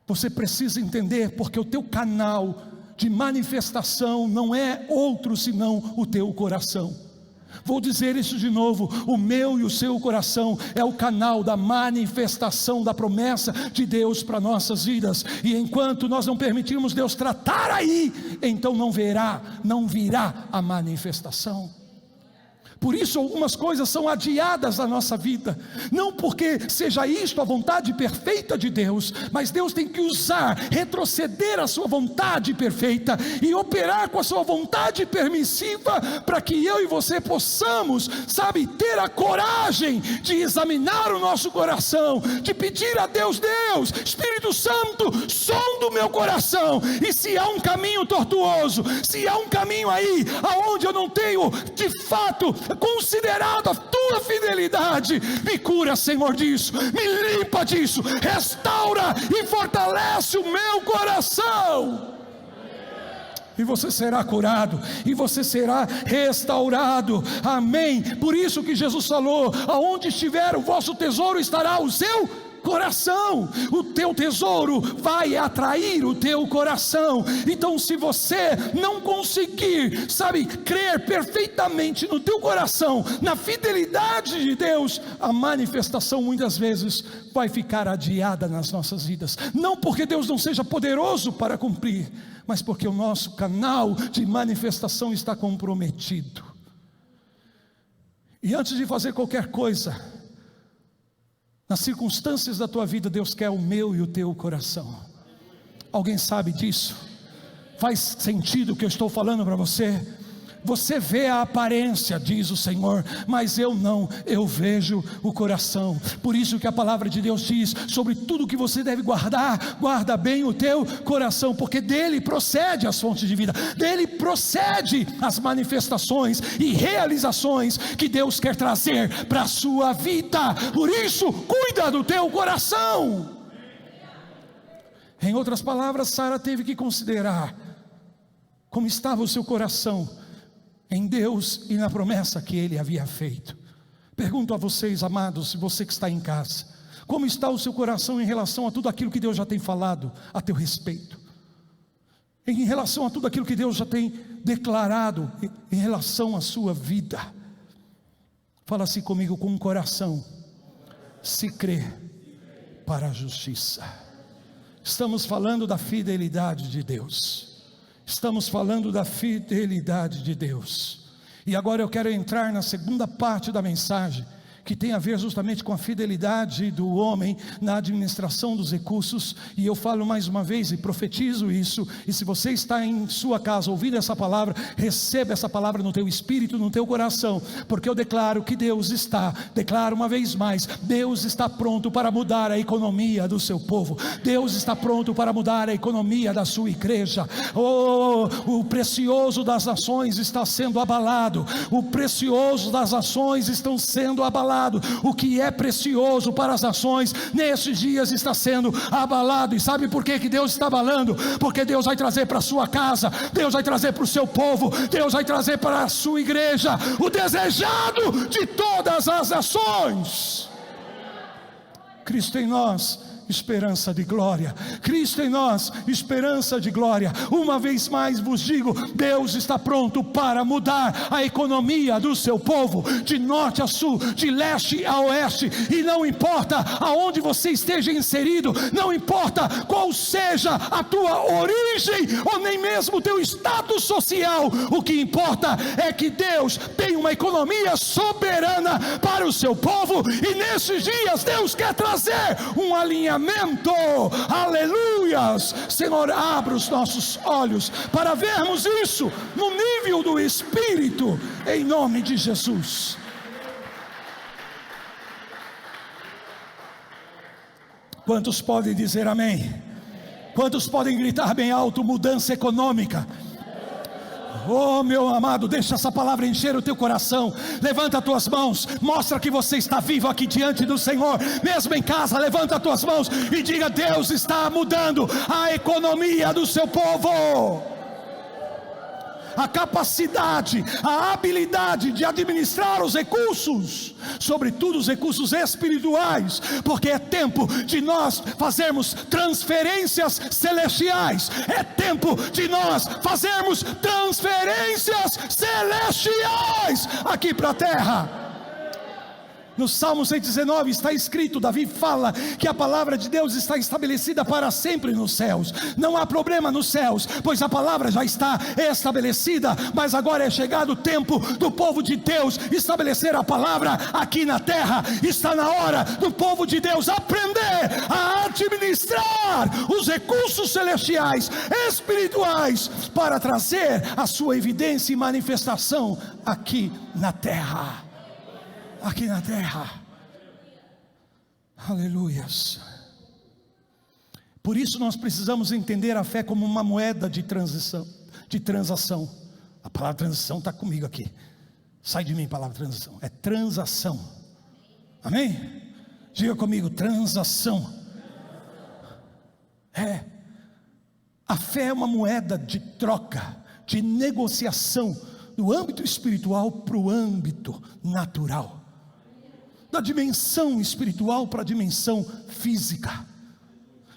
você precisa entender, porque o teu canal de manifestação não é outro senão o teu coração. Vou dizer isso de novo: o meu e o seu coração é o canal da manifestação da promessa de Deus para nossas vidas. E enquanto nós não permitirmos Deus tratar aí, então não virá a manifestação. Por isso algumas coisas são adiadas na nossa vida, não porque seja isto a vontade perfeita de Deus, mas Deus tem que usar, retroceder a sua vontade perfeita e operar com a sua vontade permissiva, para que eu e você possamos, ter a coragem de examinar o nosso coração, de pedir a Deus: Deus, Espírito Santo, som do meu coração, e se há um caminho tortuoso, se há um caminho aí, aonde eu não tenho de fato considerado a tua fidelidade, me cura, Senhor, disso, me limpa disso, restaura e fortalece o meu coração, e você será curado, e você será restaurado, amém. Por isso que Jesus falou: aonde estiver o vosso tesouro, estará o seu coração. O teu tesouro vai atrair o teu coração. Então, se você não conseguir, crer perfeitamente no teu coração, na fidelidade de Deus, a manifestação muitas vezes vai ficar adiada nas nossas vidas. Não porque Deus não seja poderoso para cumprir, mas porque o nosso canal de manifestação está comprometido. E antes de fazer qualquer coisa, nas circunstâncias da tua vida, Deus quer o meu e o teu coração. Alguém sabe disso? Faz sentido o que eu estou falando para você? Você vê a aparência, diz o Senhor, mas eu não, eu vejo o coração. Por isso que a palavra de Deus diz: sobre tudo que você deve guardar, guarda bem o teu coração, porque dele procede as fontes de vida, dele procede as manifestações e realizações que Deus quer trazer para a sua vida. Por isso, cuida do teu coração. Em outras palavras, Sara teve que considerar como estava o seu coração em Deus e na promessa que Ele havia feito. Pergunto a vocês, amados, você que está em casa, como está o seu coração em relação a tudo aquilo que Deus já tem falado a teu respeito, em relação a tudo aquilo que Deus já tem declarado em relação à sua vida? Fala assim comigo: com o coração se crê para a justiça. Estamos falando da fidelidade de Deus. Estamos falando da fidelidade de Deus. E agora eu quero entrar na segunda parte da mensagem, que tem a ver justamente com a fidelidade do homem na administração dos recursos. E eu falo mais uma vez e profetizo isso, e se você está em sua casa ouvindo essa palavra, receba essa palavra no teu espírito, no teu coração, porque eu declaro que declaro uma vez mais, Deus está pronto para mudar a economia do seu povo. Deus está pronto para mudar a economia da sua igreja. O precioso das nações está sendo abalado, o precioso das nações estão sendo abalados. O que é precioso para as nações nesses dias está sendo abalado. E sabe por que Deus está abalando? Porque Deus vai trazer para a sua casa, Deus vai trazer para o seu povo, Deus vai trazer para a sua igreja o desejado de todas as nações. Cristo em nós, esperança de glória. Cristo em nós, esperança de glória. Uma vez mais vos digo, Deus está pronto para mudar a economia do seu povo, de norte a sul, de leste a oeste, e não importa aonde você esteja inserido, não importa qual seja a tua origem, ou nem mesmo o teu status social, o que importa é que Deus tem uma economia soberana para o seu povo, e nesses dias Deus quer trazer um alinhamento. Aleluias. Senhor, abra os nossos olhos para vermos isso no nível do Espírito, em nome de Jesus. Quantos podem dizer amém? Quantos podem gritar bem alto: mudança econômica? Oh, meu amado, deixa essa palavra encher o teu coração. Levanta as tuas mãos, mostra que você está vivo aqui diante do Senhor. Mesmo em casa, levanta as tuas mãos e diga: Deus está mudando a economia do seu povo. a capacidade, a habilidade de administrar os recursos, sobretudo os recursos espirituais, porque é tempo de nós fazermos transferências celestiais, é tempo de nós fazermos transferências celestiais aqui para a terra. No Salmo 119 está escrito, Davi fala que a palavra de Deus está estabelecida para sempre nos céus. Não há problema nos céus, pois a palavra já está estabelecida, mas agora é chegado o tempo do povo de Deus estabelecer a palavra aqui na terra. Está na hora do povo de Deus aprender a administrar os recursos celestiais, espirituais, para trazer a sua evidência e manifestação aqui na terra. Aqui na terra. Aleluias. Por isso nós precisamos entender a fé como uma moeda de transação. A palavra transição está comigo aqui. Sai de mim, palavra transição. É transação. Amém? Diga comigo, transação. A fé é uma moeda de troca, de negociação, do âmbito espiritual para o âmbito natural, da dimensão espiritual para a dimensão física.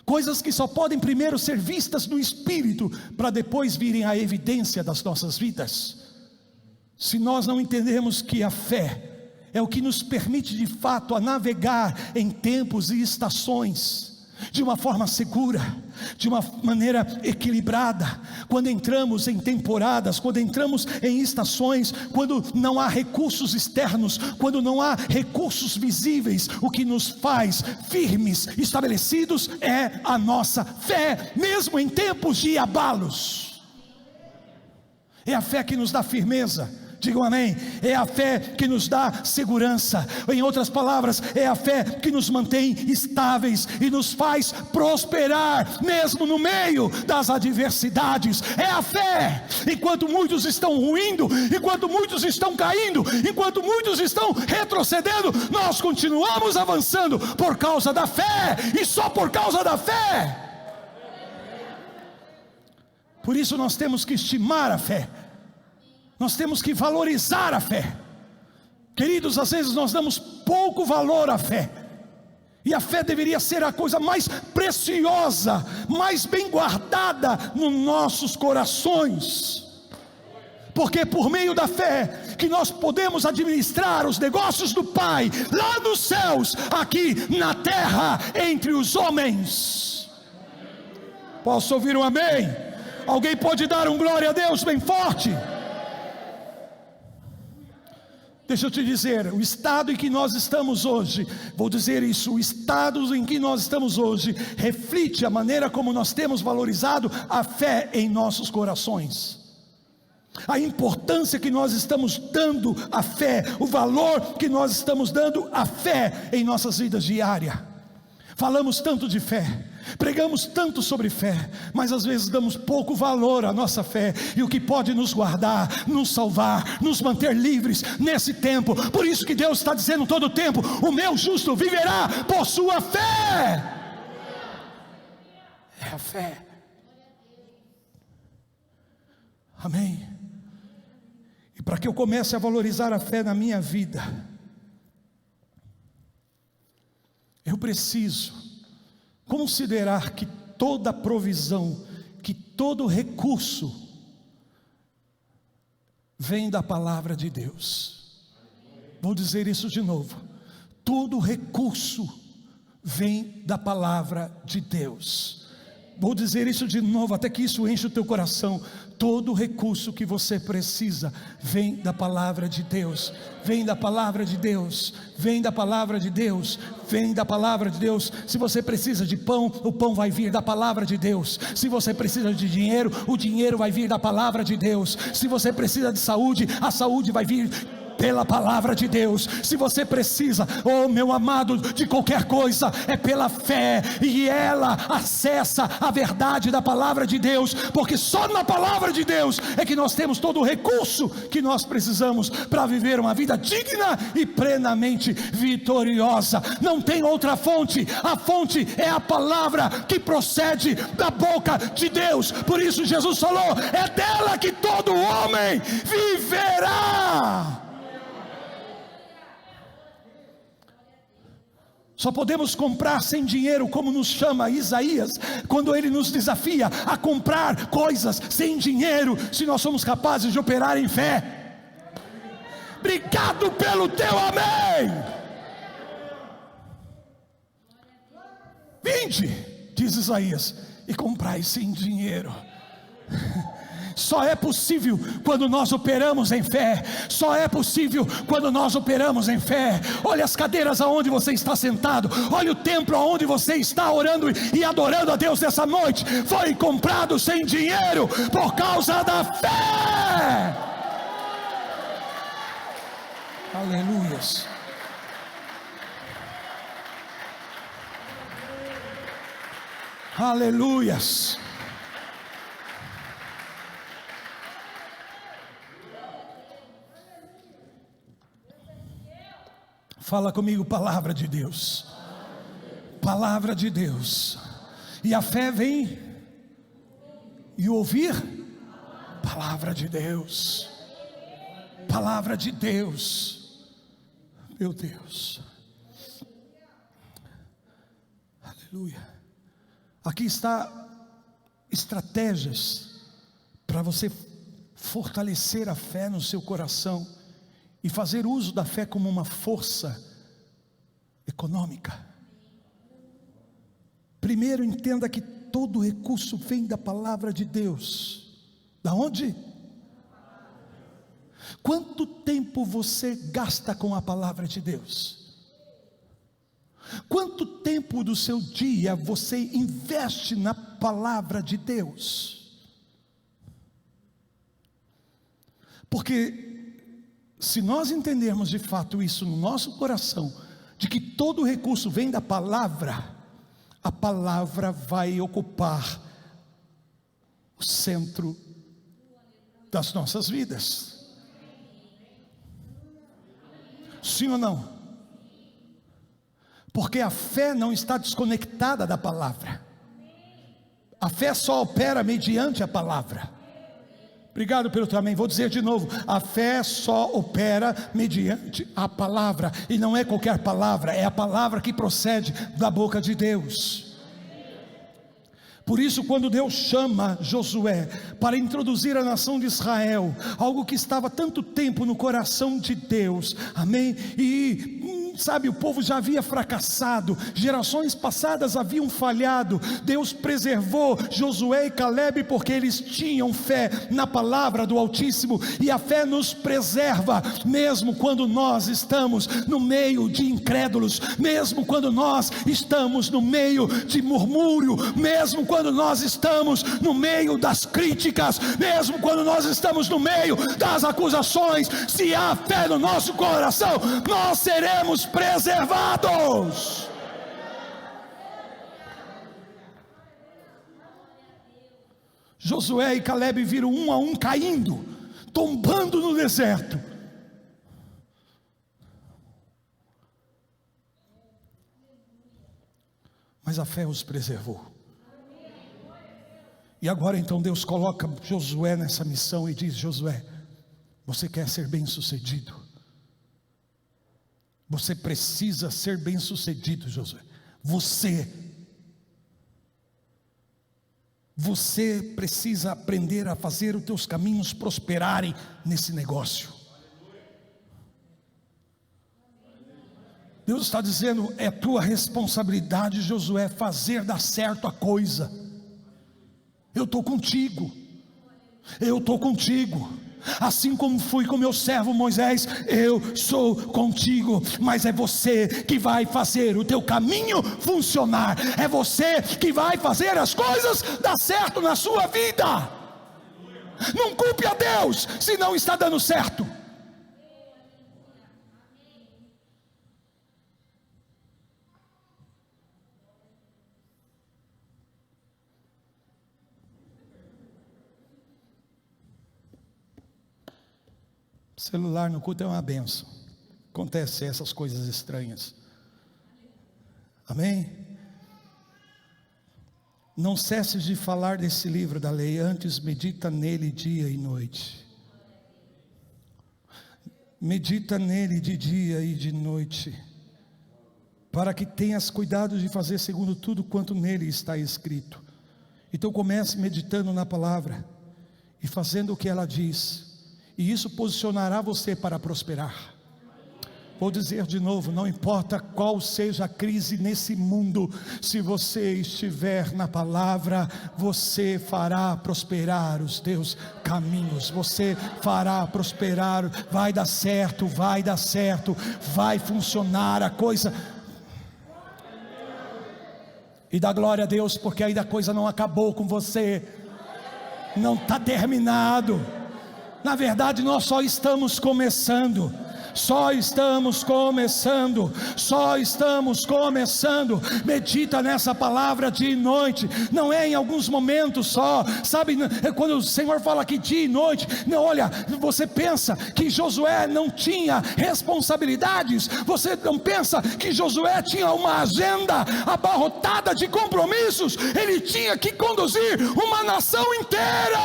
Coisas que só podem primeiro ser vistas no espírito, para depois virem à evidência das nossas vidas. Se nós não entendermos que a fé é o que nos permite de fato a navegar em tempos e estações, de uma forma segura, de uma maneira equilibrada, quando entramos em temporadas, quando entramos em estações, quando não há recursos externos, quando não há recursos visíveis, o que nos faz firmes, estabelecidos, é a nossa fé, mesmo em tempos de abalos. É a fé que nos dá firmeza. Digam amém. É a fé que nos dá segurança. Em outras palavras, é a fé que nos mantém estáveis e nos faz prosperar mesmo no meio das adversidades. É a fé. Enquanto muitos estão ruindo, enquanto muitos estão caindo, enquanto muitos estão retrocedendo, nós continuamos avançando por causa da fé, e só por causa da fé. Por isso nós temos que estimar a fé. Nós temos que valorizar a fé. Queridos, às vezes nós damos pouco valor à fé, e a fé deveria ser a coisa mais preciosa, mais bem guardada nos nossos corações, porque por meio da fé que nós podemos administrar os negócios do Pai, lá nos céus, aqui na terra, entre os homens. Posso ouvir um amém? Alguém pode dar um glória a Deus bem forte? Deixa eu te dizer, o estado em que nós estamos hoje, vou dizer isso, o estado em que nós estamos hoje, reflete a maneira como nós temos valorizado a fé em nossos corações, a importância que nós estamos dando à fé, o valor que nós estamos dando à fé em nossas vidas diárias. Falamos tanto de fé, pregamos tanto sobre fé, mas às vezes damos pouco valor à nossa fé, e o que pode nos guardar, nos salvar, nos manter livres nesse tempo. Por isso que Deus está dizendo todo o tempo: o meu justo viverá por sua fé. É a fé. Amém. E para que eu comece a valorizar a fé na minha vida, eu preciso considerar que toda provisão, que todo recurso vem da palavra de Deus. Vou dizer isso de novo: todo recurso vem da palavra de Deus. Vou dizer isso de novo, até que isso enche o teu coração. Todo recurso que você precisa vem da palavra de Deus. Vem da palavra de Deus. Vem da palavra de Deus. Vem da palavra de Deus. Se você precisa de pão, o pão vai vir da palavra de Deus. Se você precisa de dinheiro, o dinheiro vai vir da palavra de Deus. Se você precisa de saúde, a saúde vai vir pela palavra de Deus. Se você precisa, oh meu amado, de qualquer coisa, é pela fé, e ela acessa a verdade da palavra de Deus, porque só na palavra de Deus é que nós temos todo o recurso que nós precisamos para viver uma vida digna e plenamente vitoriosa. Não tem outra fonte, a fonte é a palavra que procede da boca de Deus. Por isso Jesus falou: é dela que todo homem viverá. Só podemos comprar sem dinheiro, como nos chama Isaías, quando ele nos desafia a comprar coisas sem dinheiro, se nós somos capazes de operar em fé. Obrigado pelo teu amém. Vinde, diz Isaías, e comprai sem dinheiro. Só é possível quando nós operamos em fé. Só é possível quando nós operamos em fé. Olha as cadeiras aonde você está sentado. Olha o templo aonde você está orando e adorando a Deus nessa noite. Foi comprado sem dinheiro por causa da fé. Aleluias. Aleluias. Fala comigo, palavra de Deus. Palavra de Deus. E a fé vem e ouvir palavra de Deus. Palavra de Deus. Meu Deus. Aleluia. Aqui está estratégias para você fortalecer a fé no seu coração e fazer uso da fé como uma força econômica. Primeiro, entenda que todo recurso vem da palavra de Deus. Da onde? Quanto tempo você gasta com a palavra de Deus? Quanto tempo do seu dia você investe na palavra de Deus? Porque se nós entendermos de fato isso no nosso coração, de que todo recurso vem da palavra, a palavra vai ocupar o centro das nossas vidas. Sim ou não? Porque a fé não está desconectada da palavra. A fé só opera mediante a palavra. Obrigado pelo teu amém. Vou dizer de novo: a fé só opera mediante a palavra. E não é qualquer palavra, é a palavra que procede da boca de Deus. Por isso, quando Deus chama Josué para introduzir a nação de Israel, algo que estava há tanto tempo no coração de Deus, amém? Sabe, o povo já havia fracassado, gerações passadas haviam falhado. Deus preservou Josué e Calebe porque eles tinham fé na palavra do Altíssimo. E a fé nos preserva, mesmo quando nós estamos no meio de incrédulos, mesmo quando nós estamos no meio de murmúrio, mesmo quando nós estamos no meio das críticas, mesmo quando nós estamos no meio das acusações. Se há fé no nosso coração, nós seremos preservados. Josué e Calebe viram um a um caindo, tombando no deserto. Mas a fé os preservou. E agora então Deus coloca Josué nessa missão e diz: Josué, você quer ser bem-sucedido? Você precisa ser bem-sucedido, Josué. Você precisa aprender a fazer os teus caminhos prosperarem nesse negócio. Deus está dizendo: é tua responsabilidade, Josué, fazer dar certo a coisa. Eu estou contigo. Eu estou contigo. Assim como fui com meu servo Moisés, eu sou contigo. Mas é você que vai fazer o teu caminho funcionar. É você que vai fazer as coisas dar certo na sua vida. Não culpe a Deus se não está dando certo. Celular no culto é uma benção. Acontece essas coisas estranhas. Amém? Não cesses de falar desse livro da lei, antes medita nele dia e noite. Medita nele de dia e de noite, para que tenhas cuidado de fazer segundo tudo quanto nele está escrito. Então comece meditando na palavra e fazendo o que ela diz, e isso posicionará você para prosperar. Vou dizer de novo, não importa qual seja a crise nesse mundo, se você estiver na palavra, você fará prosperar os teus caminhos, você fará prosperar, vai dar certo, vai funcionar a coisa. E dá glória a Deus, porque ainda a coisa não acabou com você, não está terminado. Na verdade nós só estamos começando. Medita nessa palavra dia e noite. Não é em alguns momentos só, sabe, quando o Senhor fala aqui dia e noite, não, olha, você pensa que Josué não tinha responsabilidades, você não pensa que Josué tinha uma agenda abarrotada de compromissos. Ele tinha que conduzir uma nação inteira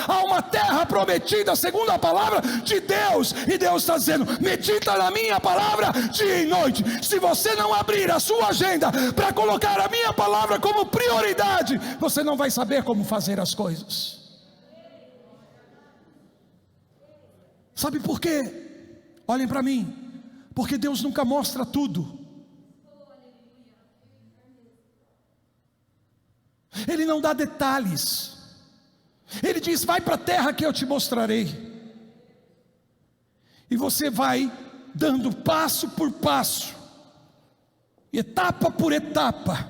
a uma terra prometida segundo a palavra de Deus, e Deus está dizendo: medita na minha palavra dia e noite. Se você não abrir a sua agenda para colocar a minha palavra como prioridade, você não vai saber como fazer as coisas. Sabe por quê? Olhem para mim. Porque Deus nunca mostra tudo. Ele não dá detalhes. Ele diz: vai para a terra que eu te mostrarei. E você vai dando passo por passo, etapa por etapa,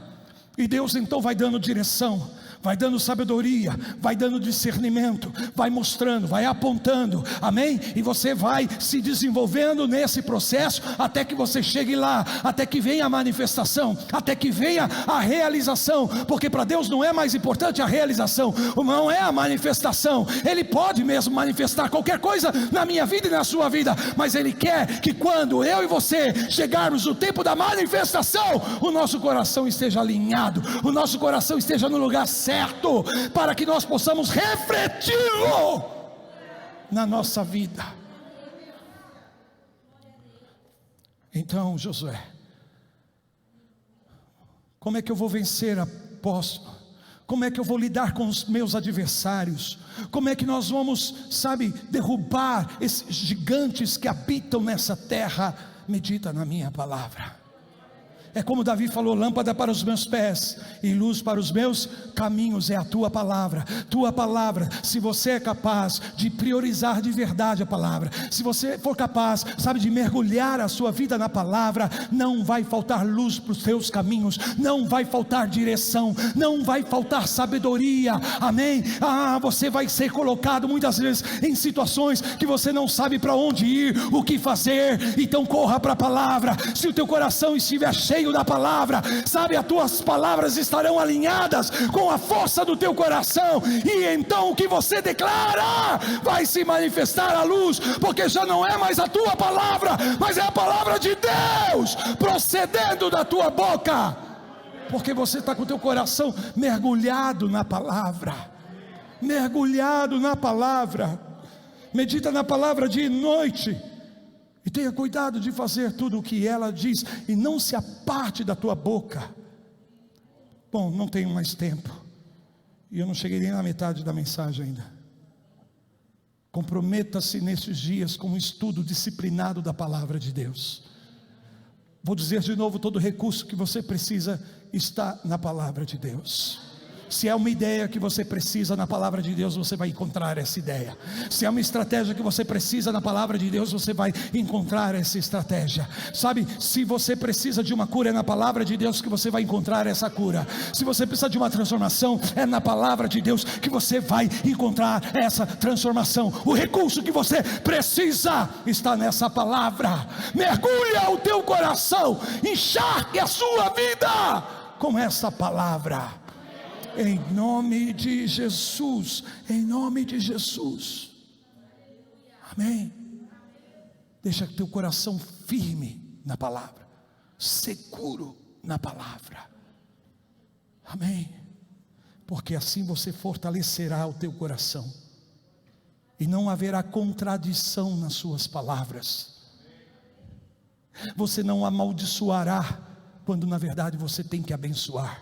e Deus então vai dando direção, vai dando sabedoria, vai dando discernimento, vai mostrando, vai apontando, amém? E você vai se desenvolvendo nesse processo, até que você chegue lá, até que venha a manifestação, até que venha a realização, porque para Deus não é mais importante a realização, não é a manifestação. Ele pode mesmo manifestar qualquer coisa na minha vida e na sua vida, mas Ele quer que quando eu e você chegarmos no tempo da manifestação, o nosso coração esteja alinhado, o nosso coração esteja no lugar certo, para que nós possamos refleti-lo na nossa vida. Então, Josué, como é que eu vou vencer, apóstolo? Como é que eu vou lidar com os meus adversários? Como é que nós vamos, sabe, derrubar esses gigantes que habitam nessa terra? Medita na minha palavra. É como Davi falou: lâmpada para os meus pés e luz para os meus caminhos é a tua palavra. Tua palavra, se você é capaz de priorizar de verdade a palavra, se você for capaz, sabe, de mergulhar a sua vida na palavra, não vai faltar luz para os teus caminhos, não vai faltar direção, não vai faltar sabedoria, amém? Você vai ser colocado muitas vezes em situações que você não sabe para onde ir, o que fazer. Então corra para a palavra. Se o teu coração estiver cheio da palavra, sabe, as tuas palavras estarão alinhadas com a força do teu coração, e então o que você declara vai se manifestar à luz, porque já não é mais a tua palavra, mas é a palavra de Deus procedendo da tua boca, porque você está com o teu coração mergulhado na palavra. Mergulhado na palavra. Medita na palavra dia e noite. E tenha cuidado de fazer tudo o que ela diz, e não se aparte da tua boca. Bom, não tenho mais tempo, e eu não cheguei nem na metade da mensagem ainda. Comprometa-se nesses dias com um estudo disciplinado da palavra de Deus. Vou dizer de novo: todo recurso que você precisa está na palavra de Deus. Se é uma ideia que você precisa na palavra de Deus, você vai encontrar essa ideia. Se é uma estratégia que você precisa na palavra de Deus, você vai encontrar essa estratégia. Sabe, se você precisa de uma cura, é na palavra de Deus que você vai encontrar essa cura. Se você precisa de uma transformação, é na palavra de Deus que você vai encontrar essa transformação. O recurso que você precisa está nessa palavra. Mergulha o teu coração, encharque a sua vida com essa palavra. Em nome de Jesus, em nome de Jesus, amém. Deixa teu coração firme na palavra, seguro na palavra. Amém? Porque assim você fortalecerá o teu coração, e não haverá contradição nas suas palavras. Você não amaldiçoará, quando na verdade você tem que abençoar.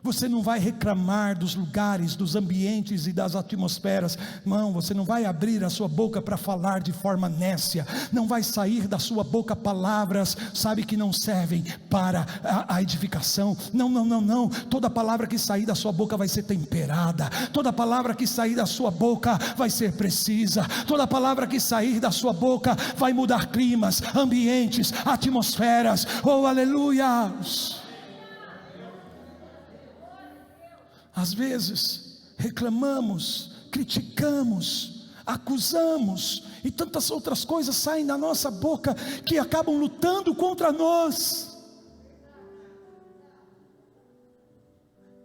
Você não vai reclamar dos lugares, dos ambientes e das atmosferas. Não, você não vai abrir a sua boca para falar de forma nécia. Não vai sair da sua boca palavras, sabe, que não servem para a edificação. Não, não, não, não. Toda palavra que sair da sua boca vai ser temperada. Toda palavra que sair da sua boca vai ser precisa. Toda palavra que sair da sua boca vai mudar climas, ambientes, atmosferas. Oh, aleluia! Às vezes reclamamos, criticamos, acusamos, e tantas outras coisas saem da nossa boca que acabam lutando contra nós.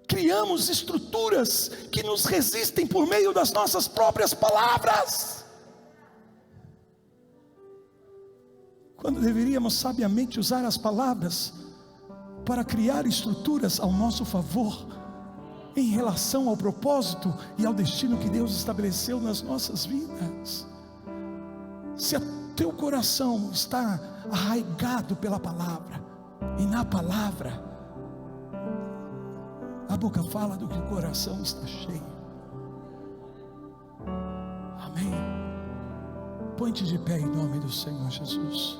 Criamos estruturas que nos resistem por meio das nossas próprias palavras, quando deveríamos sabiamente usar as palavras para criar estruturas ao nosso favor, em relação ao propósito e ao destino que Deus estabeleceu nas nossas vidas. Se o teu coração está arraigado pela palavra, e na palavra, a boca fala do que o coração está cheio. Amém? Põe-te de pé em nome do Senhor Jesus.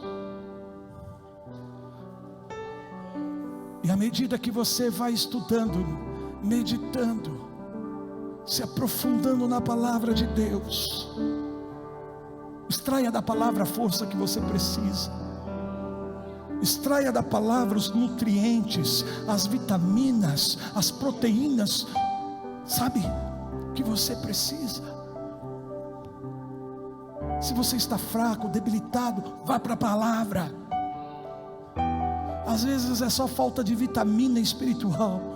E à medida que você vai estudando, meditando, se aprofundando na palavra de Deus, extraia da palavra a força que você precisa, extraia da palavra os nutrientes, as vitaminas, as proteínas, sabe, que você precisa. Se você está fraco, debilitado, vá para a palavra. Às vezes é só falta de vitamina espiritual.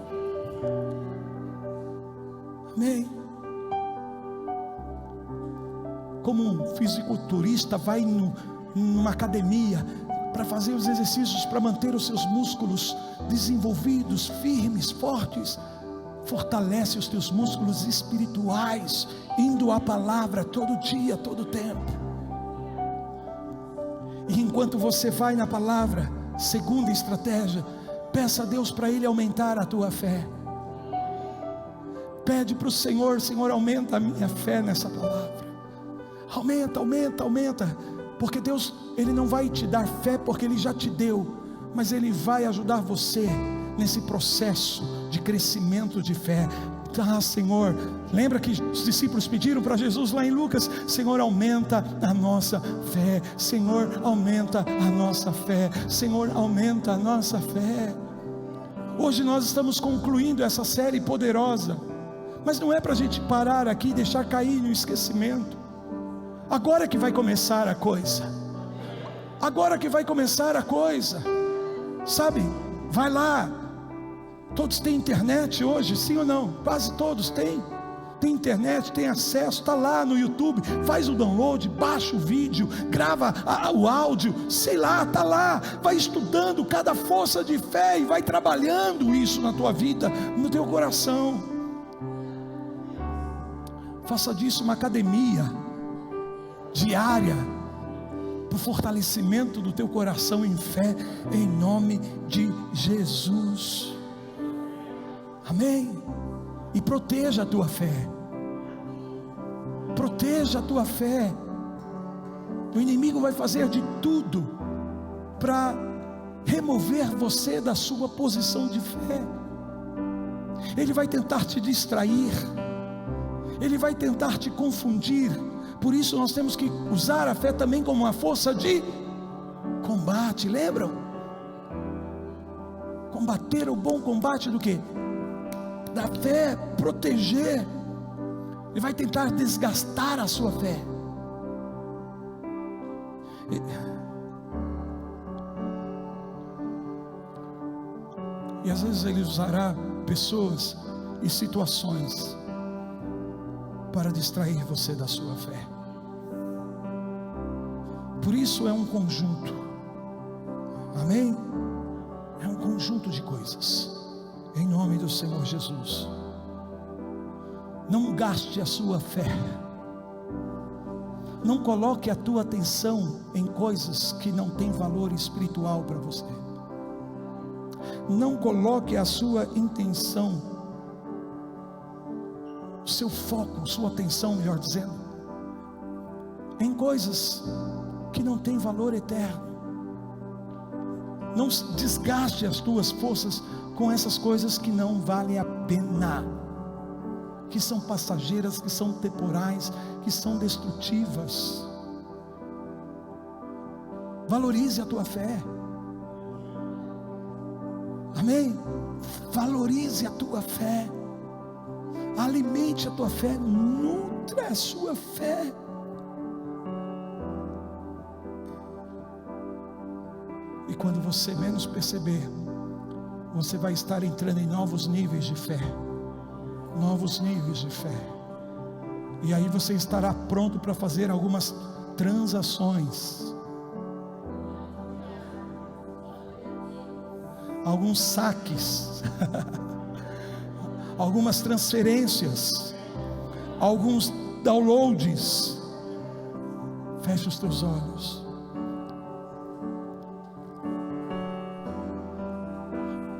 Amém? Como um fisiculturista vai numa academia para fazer os exercícios para manter os seus músculos desenvolvidos, firmes, fortes, fortalece os teus músculos espirituais, indo à palavra todo dia, todo tempo. E enquanto você vai na palavra, segunda estratégia, peça a Deus para Ele aumentar a tua fé. Pede para o Senhor: Senhor, aumenta a minha fé nessa palavra. Aumenta, aumenta, aumenta. Porque Deus, Ele não vai te dar fé porque Ele já te deu, mas Ele vai ajudar você nesse processo de crescimento de fé. Ah, Senhor, lembra que os discípulos pediram para Jesus lá em Lucas: Senhor, aumenta a nossa fé. Senhor, aumenta a nossa fé. Senhor, aumenta a nossa fé. Hoje nós estamos concluindo essa série poderosa, mas não é para a gente parar aqui e deixar cair no esquecimento. Agora que vai começar a coisa. Agora que vai começar a coisa. Sabe, vai lá. Todos têm internet hoje, sim ou não? Quase todos têm. Tem internet, tem acesso, está lá no YouTube. Faz o download, baixa o vídeo, grava o áudio, sei lá, está lá. Vai estudando cada força de fé e vai trabalhando isso na tua vida, no teu coração. Faça disso uma academia diária, para o fortalecimento do teu coração em fé, em nome de Jesus. Amém? E proteja a tua fé. Proteja a tua fé. O inimigo vai fazer de tudo para remover você da sua posição de fé. Ele vai tentar te distrair. Ele vai tentar te confundir. Por isso nós temos que usar a fé também como uma força de combate. Lembram? Combater o bom combate do quê? Da fé, proteger. Ele vai tentar desgastar a sua fé. E às vezes ele usará pessoas e situações para distrair você da sua fé. Por isso é um conjunto, amém? É um conjunto de coisas, em nome do Senhor Jesus. Não gaste a sua fé, não coloque a tua atenção em coisas que não têm valor espiritual para você. Não coloque a sua intenção, o seu foco, sua atenção, melhor dizendo, em coisas que não têm valor eterno. Não desgaste as tuas forças com essas coisas que não valem a pena, que são passageiras, que são temporais, que são destrutivas. Valorize a tua fé, amém? Valorize a tua fé, alimente a tua fé, nutra a sua fé. E quando você menos perceber, você vai estar entrando em novos níveis de fé. Novos níveis de fé. E aí você estará pronto para fazer algumas transações, alguns saques, algumas transferências, alguns downloads. Feche os teus olhos.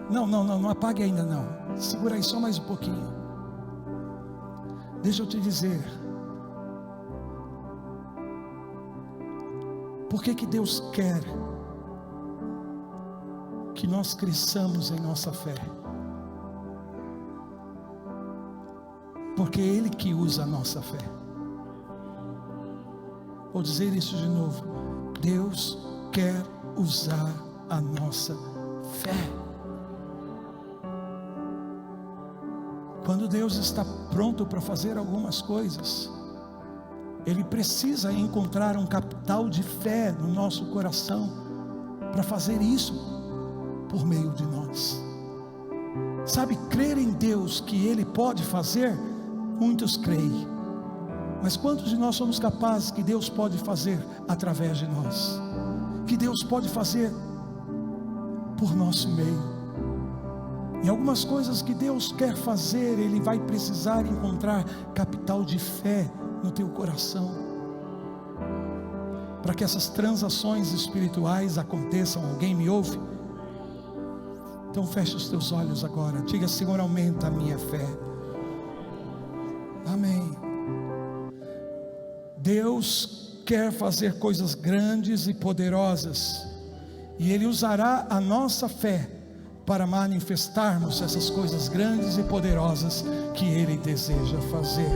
Não apague ainda não. Segura aí só mais um pouquinho. Deixa eu te dizer, por que Deus quer que nós cresçamos em nossa fé? Porque é Ele que usa a nossa fé. Vou dizer isso de novo. Deus quer usar a nossa fé. Quando Deus está pronto para fazer algumas coisas, Ele precisa encontrar um capital de fé no nosso coração para fazer isso por meio de nós. Sabe, crer em Deus que Ele pode fazer, muitos creem, mas quantos de nós somos capazes que Deus pode fazer através de nós, que Deus pode fazer por nosso meio? E algumas coisas que Deus quer fazer, Ele vai precisar encontrar capital de fé no teu coração, para que essas transações espirituais aconteçam. Alguém me ouve? Então feche os teus olhos agora, diga: Senhor, aumenta a minha fé. Amém. Deus quer fazer coisas grandes e poderosas, e Ele usará a nossa fé para manifestarmos essas coisas grandes e poderosas que Ele deseja fazer.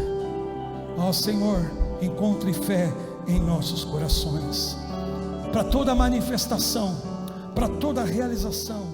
Ó Senhor, encontre fé em nossos corações, para toda manifestação, para toda realização